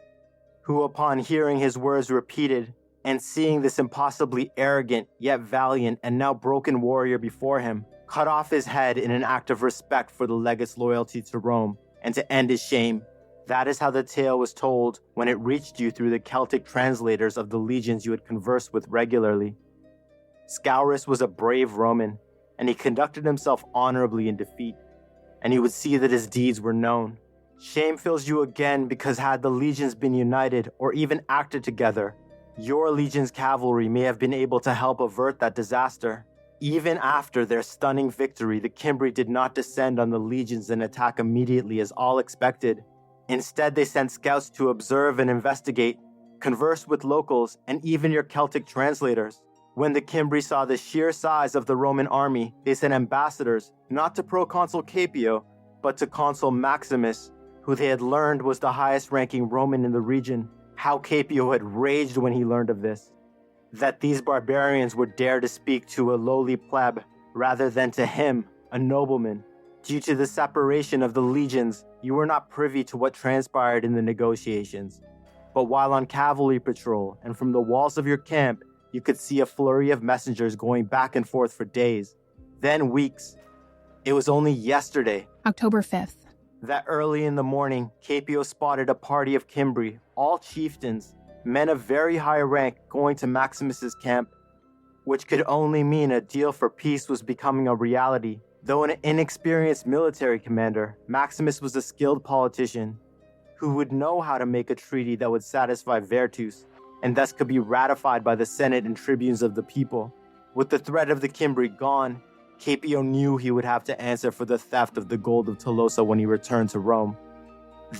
D: who upon hearing his words repeated, and seeing this impossibly arrogant, yet valiant, and now broken warrior before him, cut off his head in an act of respect for the legate's loyalty to Rome, and to end his shame. That is how the tale was told when it reached you through the Celtic translators of the legions you had conversed with regularly. Scaurus was a brave Roman, and he conducted himself honorably in defeat, and he would see that his deeds were known. Shame fills you again because had the legions been united or even acted together, your legion's cavalry may have been able to help avert that disaster. Even after their stunning victory, the Cimbri did not descend on the legions and attack immediately as all expected. Instead, they sent scouts to observe and investigate, converse with locals, and even your Celtic translators. When the Cimbri saw the sheer size of the Roman army, they sent ambassadors, not to Proconsul Caepio, but to Consul Maximus, who they had learned was the highest-ranking Roman in the region. How Caepio had raged when he learned of this. That these barbarians would dare to speak to a lowly pleb, rather than to him, a nobleman. Due to the separation of the legions, you were not privy to what transpired in the negotiations. But while on cavalry patrol, and from the walls of your camp, you could see a flurry of messengers going back and forth for days, then weeks. It was only yesterday,
F: October 5th.
D: that early in the morning, Caepio spotted a party of Cimbri, all chieftains, men of very high rank, going to Maximus's camp, which could only mean a deal for peace was becoming a reality. Though an inexperienced military commander, Maximus was a skilled politician who would know how to make a treaty that would satisfy Virtus, and thus could be ratified by the Senate and tribunes of the people. With the threat of the Cimbri gone, Caepio knew he would have to answer for the theft of the gold of Tolosa when he returned to Rome.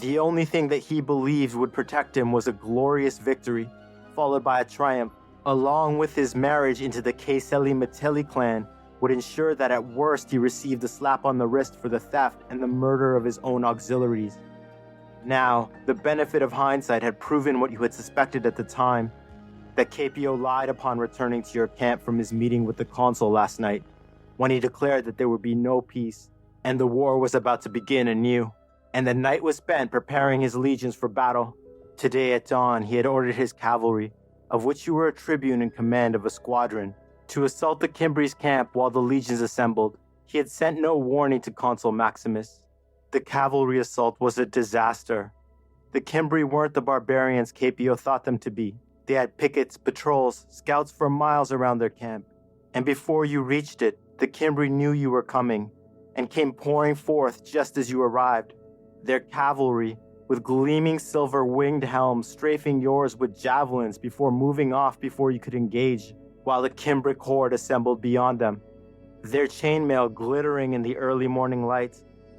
D: The only thing that he believed would protect him was a glorious victory, followed by a triumph, along with his marriage into the Caeceli Metelli clan, would ensure that at worst he received a slap on the wrist for the theft and the murder of his own auxiliaries. Now, the benefit of hindsight had proven what you had suspected at the time, that Caepio lied upon returning to your camp from his meeting with the consul last night, when he declared that there would be no peace, and the war was about to begin anew, and the night was spent preparing his legions for battle. Today at dawn, he had ordered his cavalry, of which you were a tribune in command of a squadron, to assault the Cimbri's camp while the legions assembled. He had sent no warning to Consul Maximus. The cavalry assault was a disaster. The Cimbri weren't the barbarians Caepio thought them to be. They had pickets, patrols, scouts for miles around their camp. And before you reached it, the Cimbri knew you were coming, and came pouring forth just as you arrived. Their cavalry, with gleaming silver winged helms, strafing yours with javelins before moving off before you could engage, while the Cimbric horde assembled beyond them. Their chainmail glittering in the early morning light,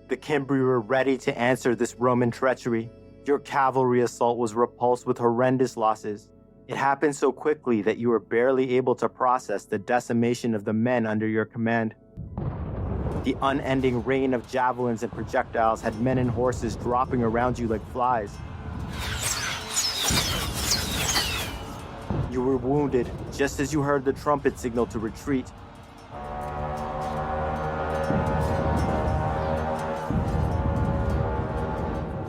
D: the Cimbri were ready to answer this Roman treachery. Your cavalry assault was repulsed with horrendous losses. It happened so quickly that you were barely able to process the decimation of the men under your command. The unending rain of javelins and projectiles had men and horses dropping around you like flies. You were wounded just as you heard the trumpet signal to retreat.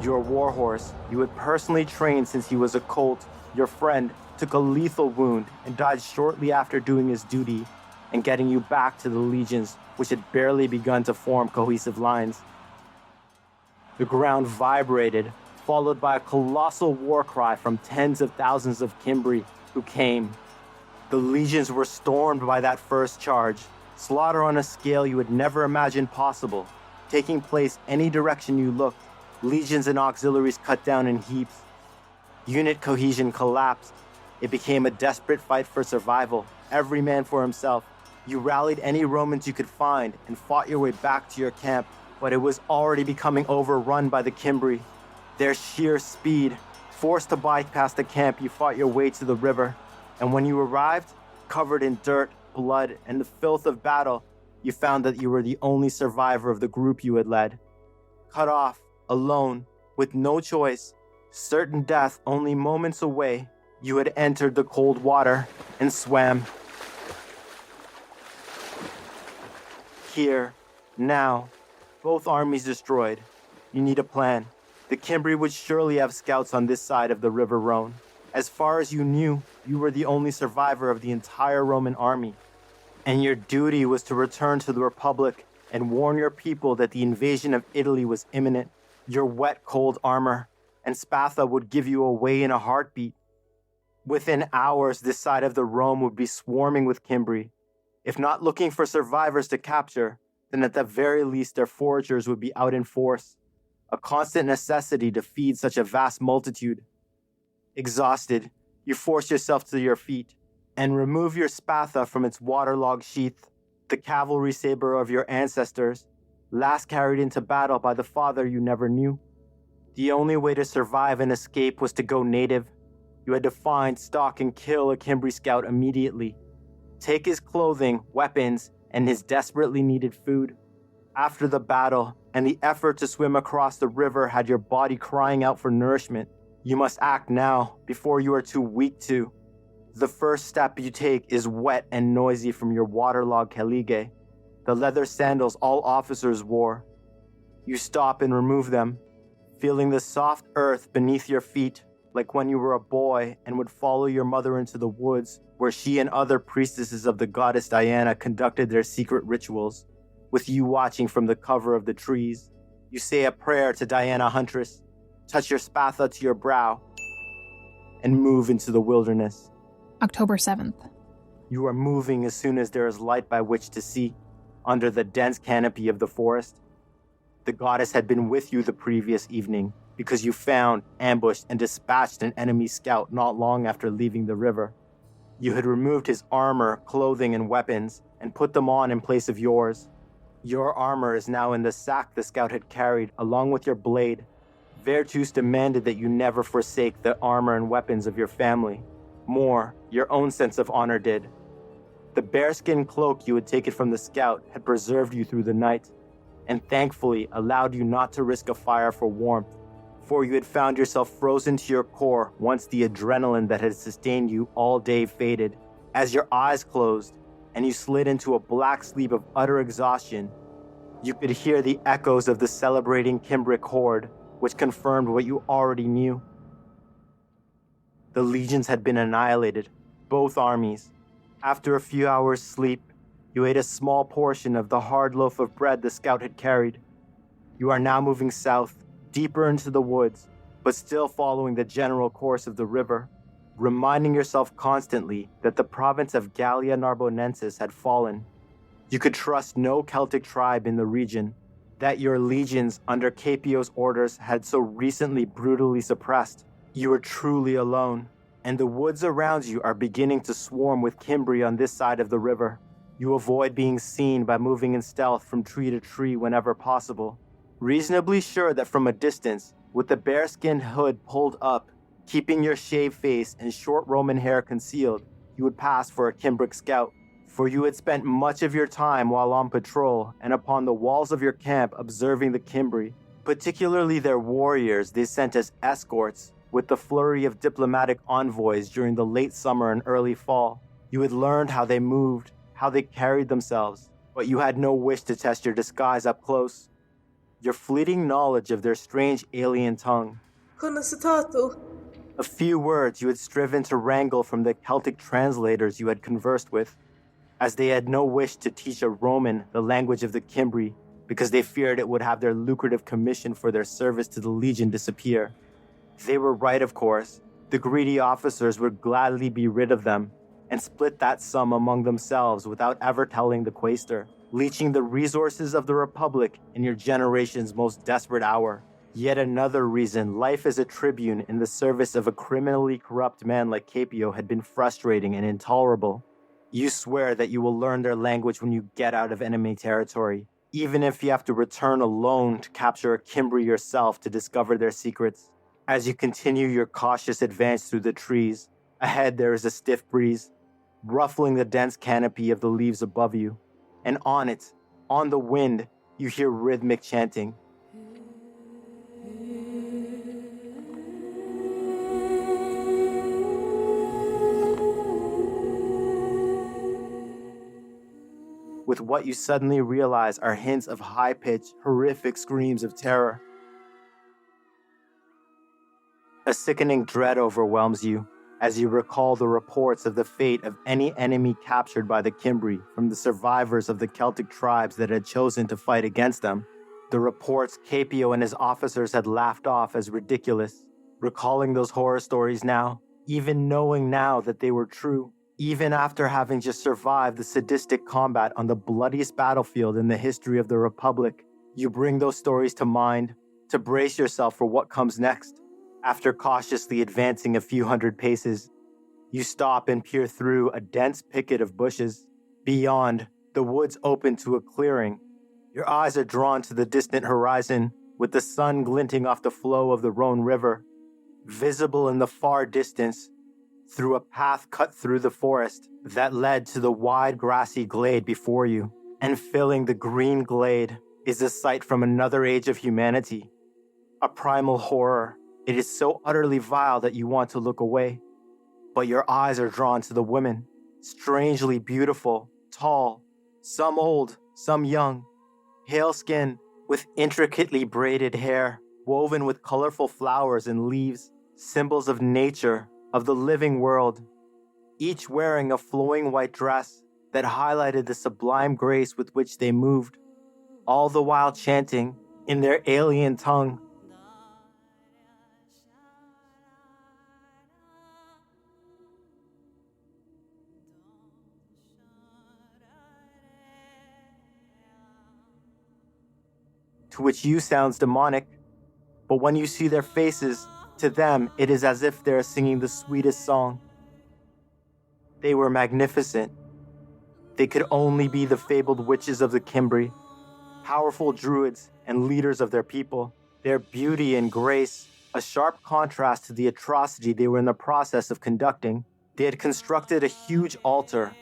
D: Your warhorse, you had personally trained since he was a colt, your friend, took a lethal wound and died shortly after doing his duty and getting you back to the legions, which had barely begun to form cohesive lines. The ground vibrated, followed by a colossal war cry from tens of thousands of Cimbri who came. The legions were stormed by that first charge, Slaughter on a scale you had never imagined possible, taking place any direction you looked. Legions and auxiliaries cut down in heaps. Unit cohesion collapsed. It became a desperate fight for survival, every man for himself. You rallied any Romans you could find and fought your way back to your camp, but it was already becoming overrun by the Cimbri. Their sheer speed, forced to bypass the camp, you fought your way to the river, and when you arrived, covered in dirt, blood, and the filth of battle, you found that you were the only survivor of the group you had led. Cut off, alone, with no choice, certain death only moments away, you had entered the cold water and swam. Here, now, both armies destroyed. You need a plan. The Cimbri would surely have scouts on this side of the River Rhone. As far as you knew, you were the only survivor of the entire Roman army. And your duty was to return to the Republic and warn your people that the invasion of Italy was imminent. Your wet, cold armor and Spatha would give you away in a heartbeat. Within hours, this side of the Rhone would be swarming with Cimbri. If not looking for survivors to capture, then at the very least their foragers would be out in force, a constant necessity to feed such a vast multitude. Exhausted, you force yourself to your feet and remove your Spatha from its waterlogged sheath, the cavalry saber of your ancestors, last carried into battle by the father you never knew. The only way to survive and escape was to go native. You had to find, stalk, and kill a Cimbri scout immediately. Take his clothing, weapons, and his desperately needed food. After the battle and the effort to swim across the river had your body crying out for nourishment, you must act now before you are too weak to. The first step you take is wet and noisy from your waterlogged calige, the leather sandals all officers wore. You stop and remove them, feeling the soft earth beneath your feet, like when you were a boy and would follow your mother into the woods, where she and other priestesses of the goddess Diana conducted their secret rituals, with you watching from the cover of the trees. You say a prayer to Diana Huntress, touch your Spatha to your brow, and move into the wilderness.
F: October 7th.
D: You are moving as soon as there is light by which to see, under the dense canopy of the forest. The goddess had been with you the previous evening, because you found, ambushed, and dispatched an enemy scout not long after leaving the river. You had removed his armor, clothing, and weapons, and put them on in place of yours. Your armor is now in the sack the scout had carried, along with your blade. Vertus demanded that you never forsake the armor and weapons of your family. More, your own sense of honor did. The bearskin cloak you had taken from the scout had preserved you through the night, and thankfully allowed you not to risk a fire for warmth, for you had found yourself frozen to your core once the adrenaline that had sustained you all day faded. As your eyes closed and you slid into a black sleep of utter exhaustion, you could hear the echoes of the celebrating Cimbric horde, which confirmed what you already knew. The legions had been annihilated, both armies. After a few hours' sleep, you ate a small portion of the hard loaf of bread the scout had carried. You are now moving south, deeper into the woods, but still following the general course of the river, reminding yourself constantly that the province of Gallia Narbonensis had fallen. You could trust no Celtic tribe in the region, that your legions under Capio's orders had so recently brutally suppressed. You are truly alone, and the woods around you are beginning to swarm with Cimbri on this side of the river. You avoid being seen by moving in stealth from tree to tree whenever possible, reasonably sure that from a distance, with the bearskin hood pulled up, keeping your shaved face and short Roman hair concealed, you would pass for a Cimbric scout, for you had spent much of your time while on patrol and upon the walls of your camp observing the Cimbri, particularly their warriors they sent as escorts with the flurry of diplomatic envoys during the late summer and early fall. You had learned how they moved, how they carried themselves, but you had no wish to test your disguise up close. Your fleeting knowledge of their strange alien tongue, a few words you had striven to wrangle from the Celtic translators you had conversed with, as they had no wish to teach a Roman the language of the Cimbri, because they feared it would have their lucrative commission for their service to the legion disappear. They were right, of course. The greedy officers would gladly be rid of them, and split that sum among themselves without ever telling the quaestor, leeching the resources of the Republic in your generation's most desperate hour. Yet another reason life as a tribune in the service of a criminally corrupt man like Capio had been frustrating and intolerable. You swear that you will learn their language when you get out of enemy territory, even if you have to return alone to capture a Cimbri yourself to discover their secrets. As you continue your cautious advance through the trees, ahead there is a stiff breeze, ruffling the dense canopy of the leaves above you, and on it, on the wind, you hear rhythmic chanting. With what you suddenly realize are hints of high-pitched, horrific screams of terror. A sickening dread overwhelms you as you recall the reports of the fate of any enemy captured by the Cimbri from the survivors of the Celtic tribes that had chosen to fight against them. The reports Capio and his officers had laughed off as ridiculous. Recalling those horror stories now, even knowing now that they were true, even after having just survived the sadistic combat on the bloodiest battlefield in the history of the Republic, you bring those stories to mind to brace yourself for what comes next. After cautiously advancing a few hundred paces, you stop and peer through a dense picket of bushes. Beyond, the woods open to a clearing. Your eyes are drawn to the distant horizon, with the sun glinting off the flow of the Rhone River. Visible in the far distance, through a path cut through the forest that led to the wide grassy glade before you, and filling the green glade is a sight from another age of humanity. A primal horror. It is so utterly vile that you want to look away. But your eyes are drawn to the women, strangely beautiful, tall, some old, some young, pale skin with intricately braided hair, woven with colorful flowers and leaves, symbols of nature, of the living world, each wearing a flowing white dress that highlighted the sublime grace with which they moved, all the while chanting in their alien tongue. To which you sounds demonic, but when you see their faces, to them it is as if they are singing the sweetest song. They were magnificent. They could only be the fabled witches of the Cimbri, powerful druids and leaders of their people. Their beauty and grace, a sharp contrast to the atrocity they were in the process of conducting. They had constructed a huge altar,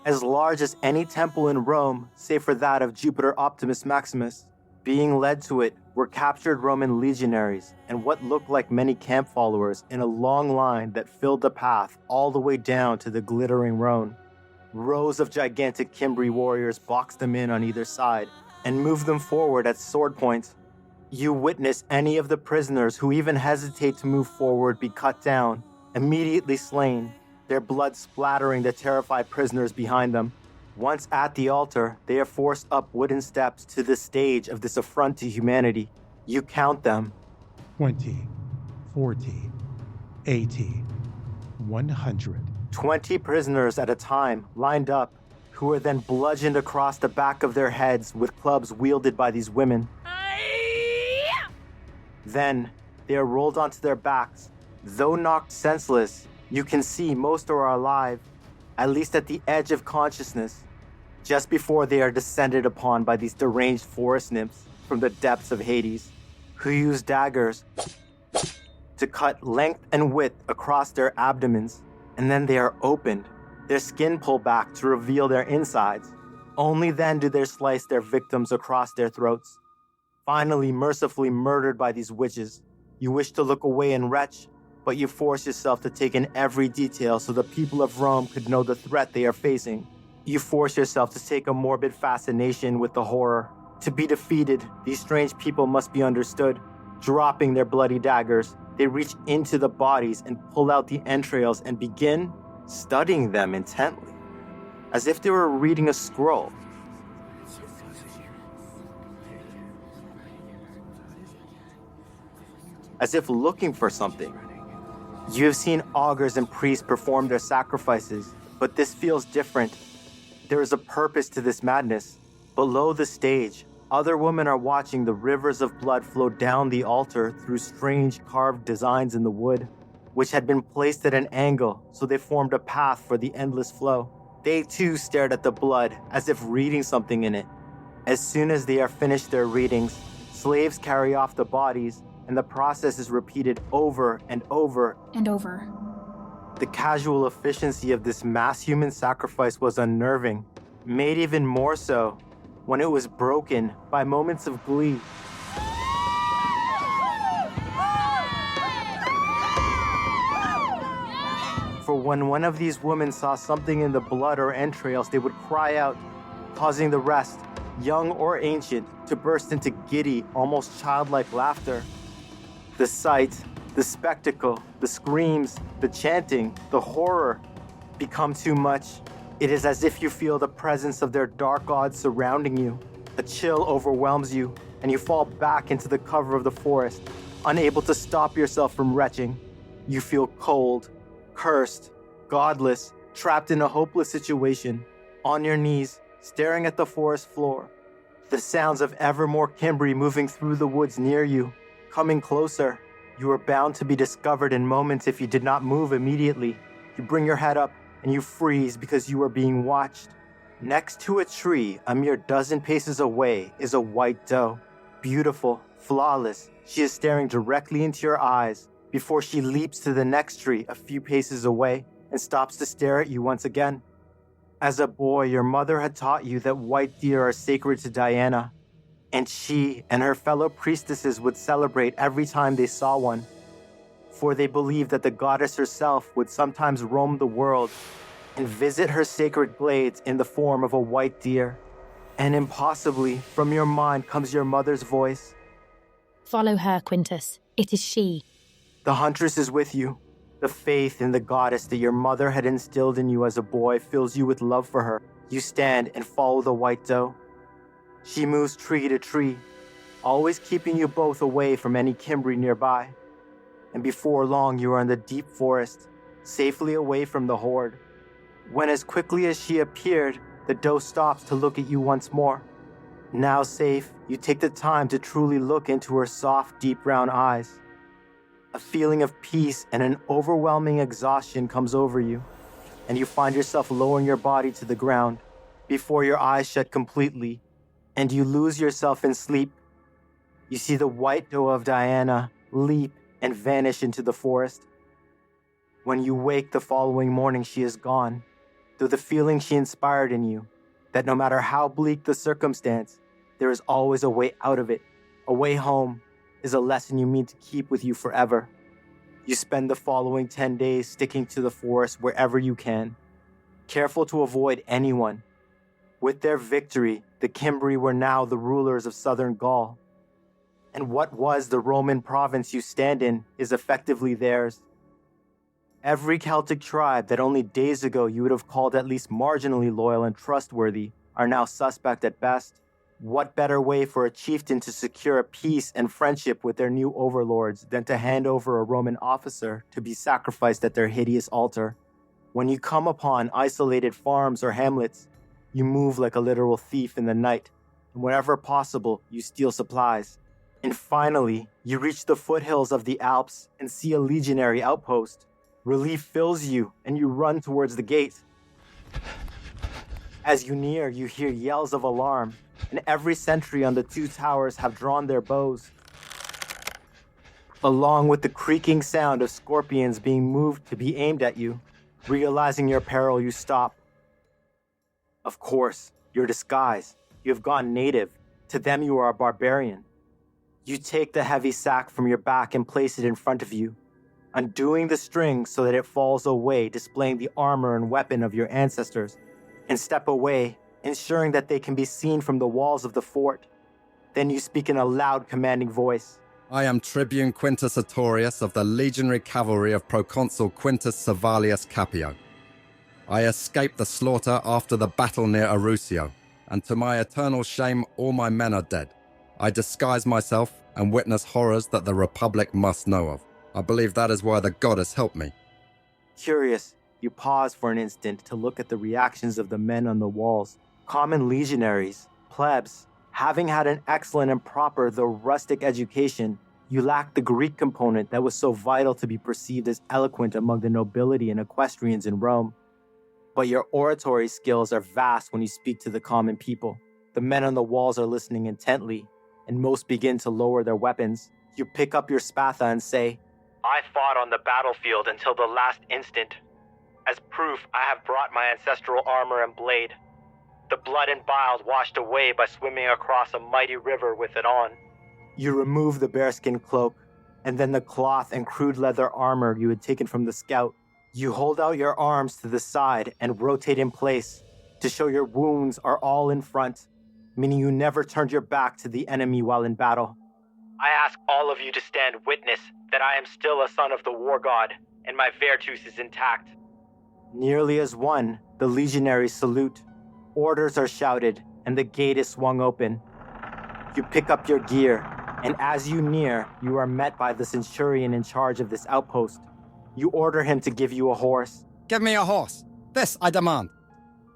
D: as large as any temple in Rome, save for that of Jupiter Optimus Maximus. Being led to it were captured Roman legionaries and what looked like many camp followers in a long line that filled the path all the way down to the glittering Rhone. Rows of gigantic Cimbri warriors boxed them in on either side and moved them forward at sword points. You witness any of the prisoners who even hesitate to move forward be cut down, immediately slain, their blood splattering the terrified prisoners behind them. Once at the altar, they are forced up wooden steps to the stage of this affront to humanity. You count them.
G: 20, 40, 80, 100.
D: 20 prisoners at a time, lined up, who are then bludgeoned across the back of their heads with clubs wielded by these women. Then, they are rolled onto their backs. Though knocked senseless, you can see most are alive, at least at the edge of consciousness, just before they are descended upon by these deranged forest nymphs from the depths of Hades, who use daggers to cut length and width across their abdomens, and then they are opened, their skin pulled back to reveal their insides. Only then do they slice their victims across their throats. Finally, mercifully murdered by these witches, you wish to look away and retch, but you force yourself to take in every detail so the people of Rome could know the threat they are facing. You force yourself to take a morbid fascination with the horror. To be defeated, these strange people must be understood. Dropping their bloody daggers, they reach into the bodies and pull out the entrails and begin studying them intently, as if they were reading a scroll. As if looking for something. You have seen augurs and priests perform their sacrifices, But this feels different. There is a purpose to this madness. Below the stage, other women are watching the rivers of blood flow down the altar through strange carved designs in the wood, which had been placed at an angle so they formed a path for the endless flow. They too stared at the blood as if reading something in it. As soon as they are finished their readings, slaves carry off the bodies, and the process is repeated over and over
F: And over.
D: The casual efficiency of this mass human sacrifice was unnerving, made even more so when it was broken by moments of glee. For when one of these women saw something in the blood or entrails, they would cry out, causing the rest, young or ancient, to burst into giddy, almost childlike laughter. The sight, the spectacle, the screams, the chanting, the horror become too much. It is as if you feel the presence of their dark gods surrounding you. A chill overwhelms you, and you fall back into the cover of the forest, unable to stop yourself from retching. You feel cold, cursed, godless, trapped in a hopeless situation, on your knees, staring at the forest floor. The sounds of ever more Cimbri moving through the woods near you, coming closer. You are bound to be discovered in moments if you did not move immediately. You bring your head up and you freeze because you are being watched. Next to a tree, a mere dozen paces away, is a white doe. Beautiful, flawless, she is staring directly into your eyes before she leaps to the next tree a few paces away and stops to stare at you once again. As a boy, your mother had taught you that white deer are sacred to Diana, and she and her fellow priestesses would celebrate every time they saw one, for they believed that the goddess herself would sometimes roam the world and visit her sacred glades in the form of a white deer. And impossibly, from your mind comes your mother's voice.
E: Follow her, Quintus. It is she.
D: The huntress is with you. The faith in the goddess that your mother had instilled in you as a boy fills you with love for her. You stand and follow the white doe. She moves tree to tree, always keeping you both away from any Cimbri nearby. And before long, you are in the deep forest, safely away from the horde. When as quickly as she appeared, the doe stops to look at you once more. Now safe, you take the time to truly look into her soft, deep brown eyes. A feeling of peace and an overwhelming exhaustion comes over you, and you find yourself lowering your body to the ground before your eyes shut completely, and you lose yourself in sleep. You see the white doe of Diana leap and vanish into the forest. When you wake the following morning, she is gone, though the feeling she inspired in you, that no matter how bleak the circumstance, there is always a way out of it, a way home, is a lesson you mean to keep with you forever. You spend the following 10 days sticking to the forest wherever you can, careful to avoid anyone. With their victory, the Cimbri were now the rulers of southern Gaul. And what was the Roman province you stand in is effectively theirs. Every Celtic tribe that only days ago you would have called at least marginally loyal and trustworthy are now suspect at best. What better way for a chieftain to secure a peace and friendship with their new overlords than to hand over a Roman officer to be sacrificed at their hideous altar? When you come upon isolated farms or hamlets, you move like a literal thief in the night, and wherever possible, you steal supplies. And finally, you reach the foothills of the Alps and see a legionary outpost. Relief fills you, and you run towards the gate. As you near, you hear yells of alarm, and every sentry on the two towers have drawn their bows. Along with the creaking sound of scorpions being moved to be aimed at you, realizing your peril, you stop. Of course, your disguise. You have gone native. To them, you are a barbarian. You take the heavy sack from your back and place it in front of you, undoing the string so that it falls away, displaying the armor and weapon of your ancestors, and step away, ensuring that they can be seen from the walls of the fort. Then you speak in a loud, commanding voice.
H: I am Tribune Quintus Artorius of the legionary cavalry of Proconsul Quintus Servilius Capio. I escaped the slaughter after the battle near Arausio, and to my eternal shame, all my men are dead. I disguise myself and witness horrors that the Republic must know of. I believe that is why the goddess helped me.
D: Curious, You pause for an instant to look at the reactions of the men on the walls. Common legionaries, plebs, having had an excellent and proper though rustic education, you lack the Greek component that was so vital to be perceived as eloquent among the nobility and equestrians in Rome. But your oratory skills are vast when you speak to the common people. The men on the walls are listening intently, and most begin to lower their weapons. You pick up your spatha and say, "I fought on the battlefield until the last instant. As proof, I have brought my ancestral armor and blade. The blood and bile washed away by swimming across a mighty river with it on." You remove the bearskin cloak, and then the cloth and crude leather armor you had taken from the scout. You hold out your arms to the side and rotate in place to show your wounds are all in front, meaning you never turned your back to the enemy while in battle. I ask all of you to stand witness that I am still a son of the war god, and my virtus is intact. Nearly as one, the legionaries salute. Orders are shouted, and the gate is swung open. You pick up your gear, and as you near, you are met by the centurion in charge of this outpost. You order him to give you a horse.
H: Give me a horse. This I demand.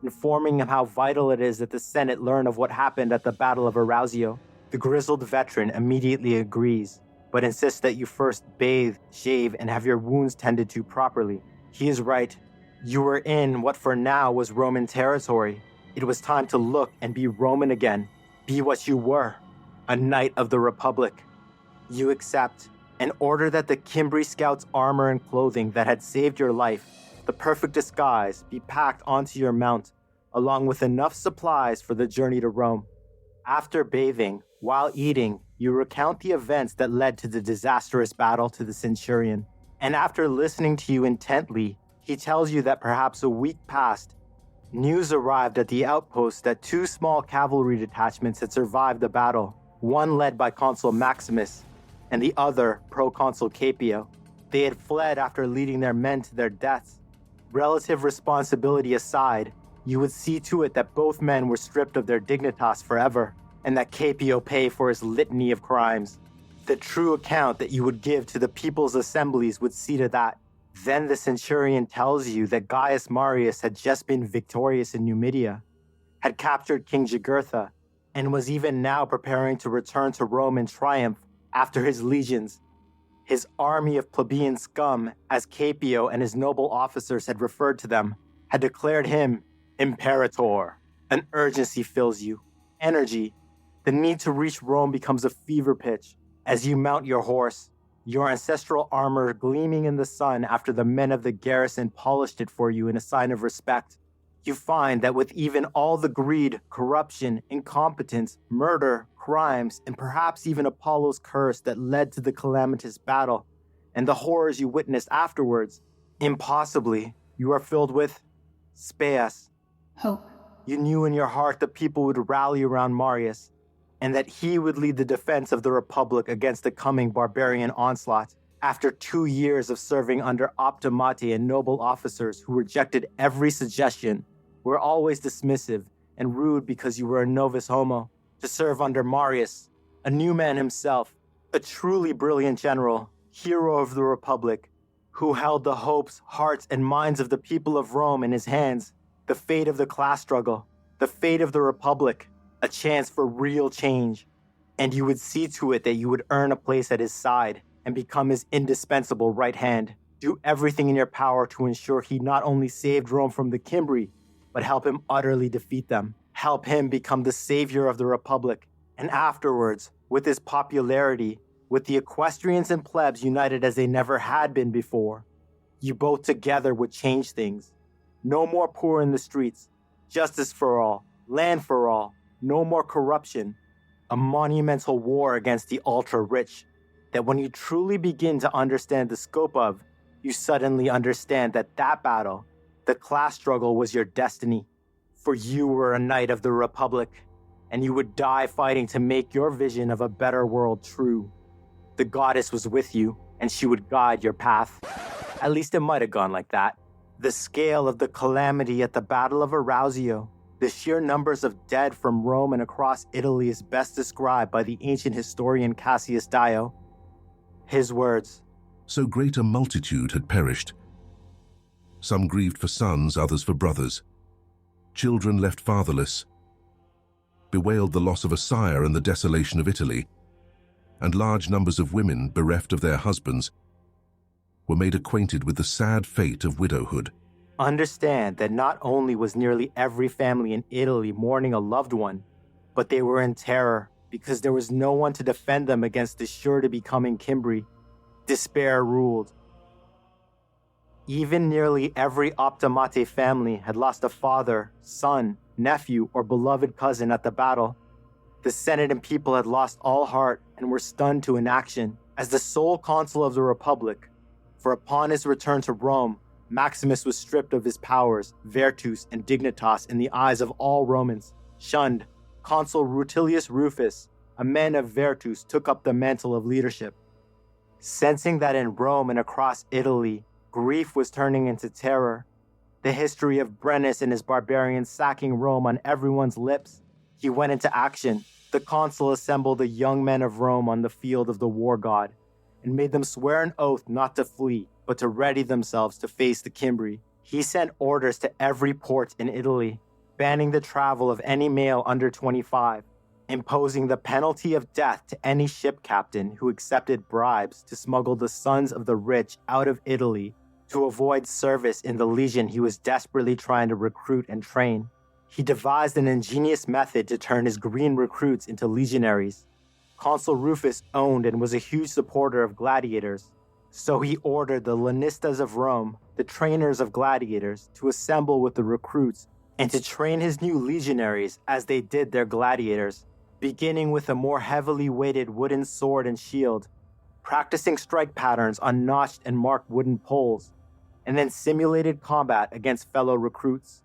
D: Informing him how vital it is that the Senate learn of what happened at the Battle of Arausio. The grizzled veteran immediately agrees, but insists that you first bathe, shave, and have your wounds tended to properly. He is right. You were in what for now was Roman territory. It was time to look and be Roman again. Be what you were, a knight of the Republic. You accept and order that the Cimbri scouts' armor and clothing that had saved your life, the perfect disguise, be packed onto your mount, along with enough supplies for the journey to Rome. After bathing, while eating, you recount the events that led to the disastrous battle to the centurion. And after listening to you intently, he tells you that perhaps a week passed. News arrived at the outpost that 2 small cavalry detachments had survived the battle, one led by Consul Maximus, and the other Proconsul Capio. They had fled after leading their men to their deaths. Relative responsibility aside, you would see to it that both men were stripped of their dignitas forever, and that Capio pay for his litany of crimes. The true account that you would give to the people's assemblies would see to that. Then the centurion tells you that Gaius Marius had just been victorious in Numidia, had captured King Jugurtha, and was even now preparing to return to Rome in triumph after his legions. His army of plebeian scum, as Capio and his noble officers had referred to them, had declared him Imperator. An urgency fills you. Energy. The need to reach Rome becomes a fever pitch as you mount your horse, your ancestral armor gleaming in the sun after the men of the garrison polished it for you in a sign of respect. You find that with even all the greed, corruption, incompetence, murder, crimes, and perhaps even Apollo's curse that led to the calamitous battle, and the horrors you witnessed afterwards, impossibly, you are filled with speas.
F: Hope.
D: You knew in your heart the people would rally around Marius, and that he would lead the defense of the Republic against the coming barbarian onslaught. After 2 years of serving under optimati and noble officers who rejected every suggestion, were always dismissive and rude because you were a novus homo, to serve under Marius, a new man himself, a truly brilliant general, hero of the Republic, who held the hopes, hearts, and minds of the people of Rome in his hands, the fate of the class struggle, the fate of the Republic, a chance for real change. And you would see to it that you would earn a place at his side and become his indispensable right hand. Do everything in your power to ensure he not only saved Rome from the Cimbri, but help him utterly defeat them. Help him become the savior of the Republic. And afterwards, with his popularity, with the equestrians and plebs united as they never had been before, you both together would change things. No more poor in the streets, justice for all, land for all, no more corruption, a monumental war against the ultra-rich, that when you truly begin to understand the scope of, you suddenly understand that battle, the class struggle, was your destiny. For you were a knight of the Republic, and you would die fighting to make your vision of a better world true. The goddess was with you, and she would guide your path. At least it might have gone like that. The scale of the calamity at the Battle of Arausio, the sheer numbers of dead from Rome and across Italy, is best described by the ancient historian Cassius Dio. His words,
I: "So great a multitude had perished. Some grieved for sons, others for brothers. Children left fatherless bewailed the loss of a sire and the desolation of Italy, and large numbers of women, bereft of their husbands, were made acquainted with the sad fate of widowhood.
D: Understand that not only was nearly every family in Italy mourning a loved one, but they were in terror because there was no one to defend them against the sure-to-be-coming Cimbri. Despair ruled. Even nearly every Optimate family had lost a father, son, nephew, or beloved cousin at the battle. The Senate and people had lost all heart and were stunned to inaction as the sole consul of the Republic. For upon his return to Rome, Maximus was stripped of his powers, virtus, and dignitas in the eyes of all Romans. Shunned, Consul Rutilius Rufus, a man of virtus, took up the mantle of leadership. Sensing that in Rome and across Italy, grief was turning into terror, the history of Brennus and his barbarians sacking Rome on everyone's lips, he went into action. The consul assembled the young men of Rome on the field of the war god and made them swear an oath not to flee, but to ready themselves to face the Cimbri. He sent orders to every port in Italy, banning the travel of any male under 25, imposing the penalty of death to any ship captain who accepted bribes to smuggle the sons of the rich out of Italy to avoid service in the legion he was desperately trying to recruit and train. He devised an ingenious method to turn his green recruits into legionaries. Consul Rufus owned and was a huge supporter of gladiators, so he ordered the Lanistas of Rome, the trainers of gladiators, to assemble with the recruits and to train his new legionaries as they did their gladiators, beginning with a more heavily weighted wooden sword and shield, practicing strike patterns on notched and marked wooden poles, and then simulated combat against fellow recruits.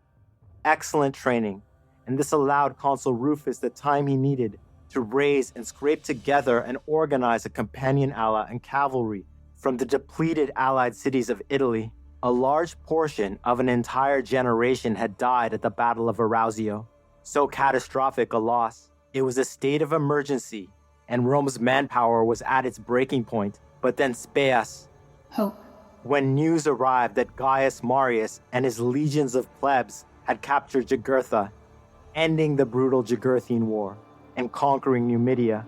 D: Excellent training, and this allowed Consul Rufus the time he needed to raise and scrape together and organize a companion ala and cavalry from the depleted allied cities of Italy. A large portion of an entire generation had died at the Battle of Arausio. So catastrophic a loss, it was a state of emergency, and Rome's manpower was at its breaking point. But then Speas,
F: Hope.
D: When news arrived that Gaius Marius and his legions of plebs had captured Jugurtha, ending the brutal Jugurthine War and conquering Numidia,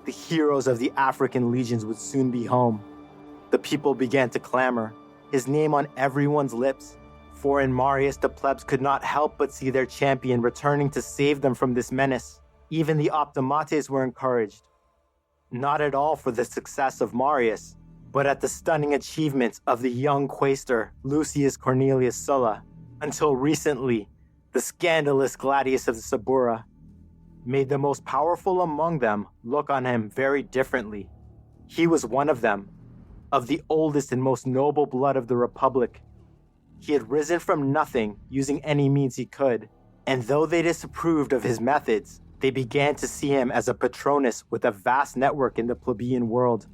D: the heroes of the African legions would soon be home. The people began to clamor, his name on everyone's lips, for in Marius the plebs could not help but see their champion returning to save them from this menace. Even the Optimates were encouraged, not at all for the success of Marius, but at the stunning achievements of the young quaestor Lucius Cornelius Sulla. Until recently, the scandalous Gladius of the Subura made the most powerful among them look on him very differently. He was one of them, of the oldest and most noble blood of the Republic. He had risen from nothing using any means he could, and though they disapproved of his methods, they began to see him as a patronus with a vast network in the plebeian world,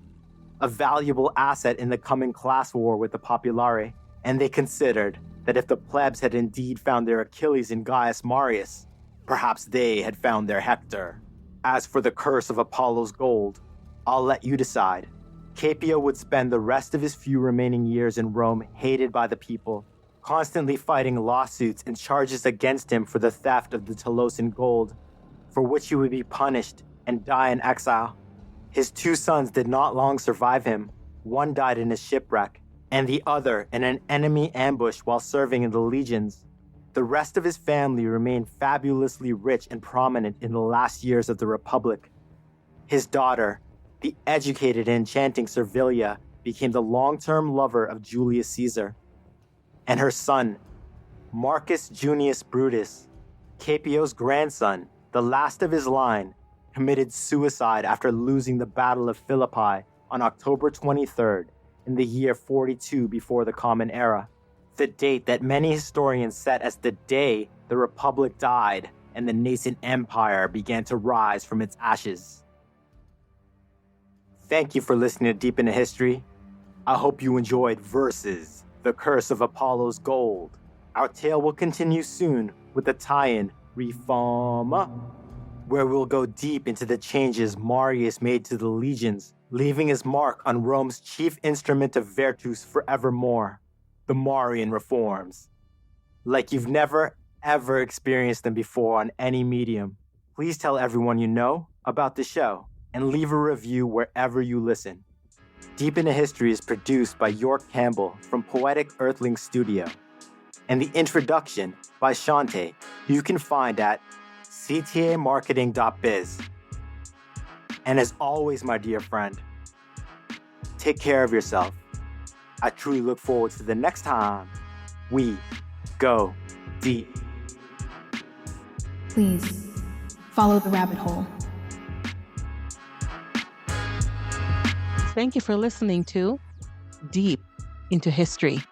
D: a valuable asset in the coming class war with the populare, and they considered that if the plebs had indeed found their Achilles in Gaius Marius, perhaps they had found their Hector. As for the curse of Apollo's gold, I'll let you decide. Caepio would spend the rest of his few remaining years in Rome hated by the people, constantly fighting lawsuits and charges against him for the theft of the Tolosan gold, for which he would be punished and die in exile. His two sons did not long survive him. One died in a shipwreck, and the other in an enemy ambush while serving in the legions. The rest of his family remained fabulously rich and prominent in the last years of the Republic. His daughter, the educated and enchanting Servilia, became the long-term lover of Julius Caesar. And her son, Marcus Junius Brutus, Caepio's grandson, the last of his line, committed suicide after losing the Battle of Philippi on October 23rd in the year 42 before the Common Era, the date that many historians set as the day the Republic died and the nascent empire began to rise from its ashes. Thank you for listening to Deep into History. I hope you enjoyed Versus, The Curse of Apollo's Gold. Our tale will continue soon with the tie-in Reforma, where we'll go deep into the changes Marius made to the legions, leaving his mark on Rome's chief instrument of virtus forevermore, the Marian reforms, like you've never, ever experienced them before on any medium. Please tell everyone you know about the show and leave a review wherever you listen. Deep into History is produced by York Campbell from Poetic Earthling Studio, and the introduction by Shante, who you can find at ctamarketing.biz. And as always, my dear friend, take care of yourself. I truly look forward to the next time we go deep.
F: Please, follow the rabbit hole.
J: Thank you for listening to Deep into History.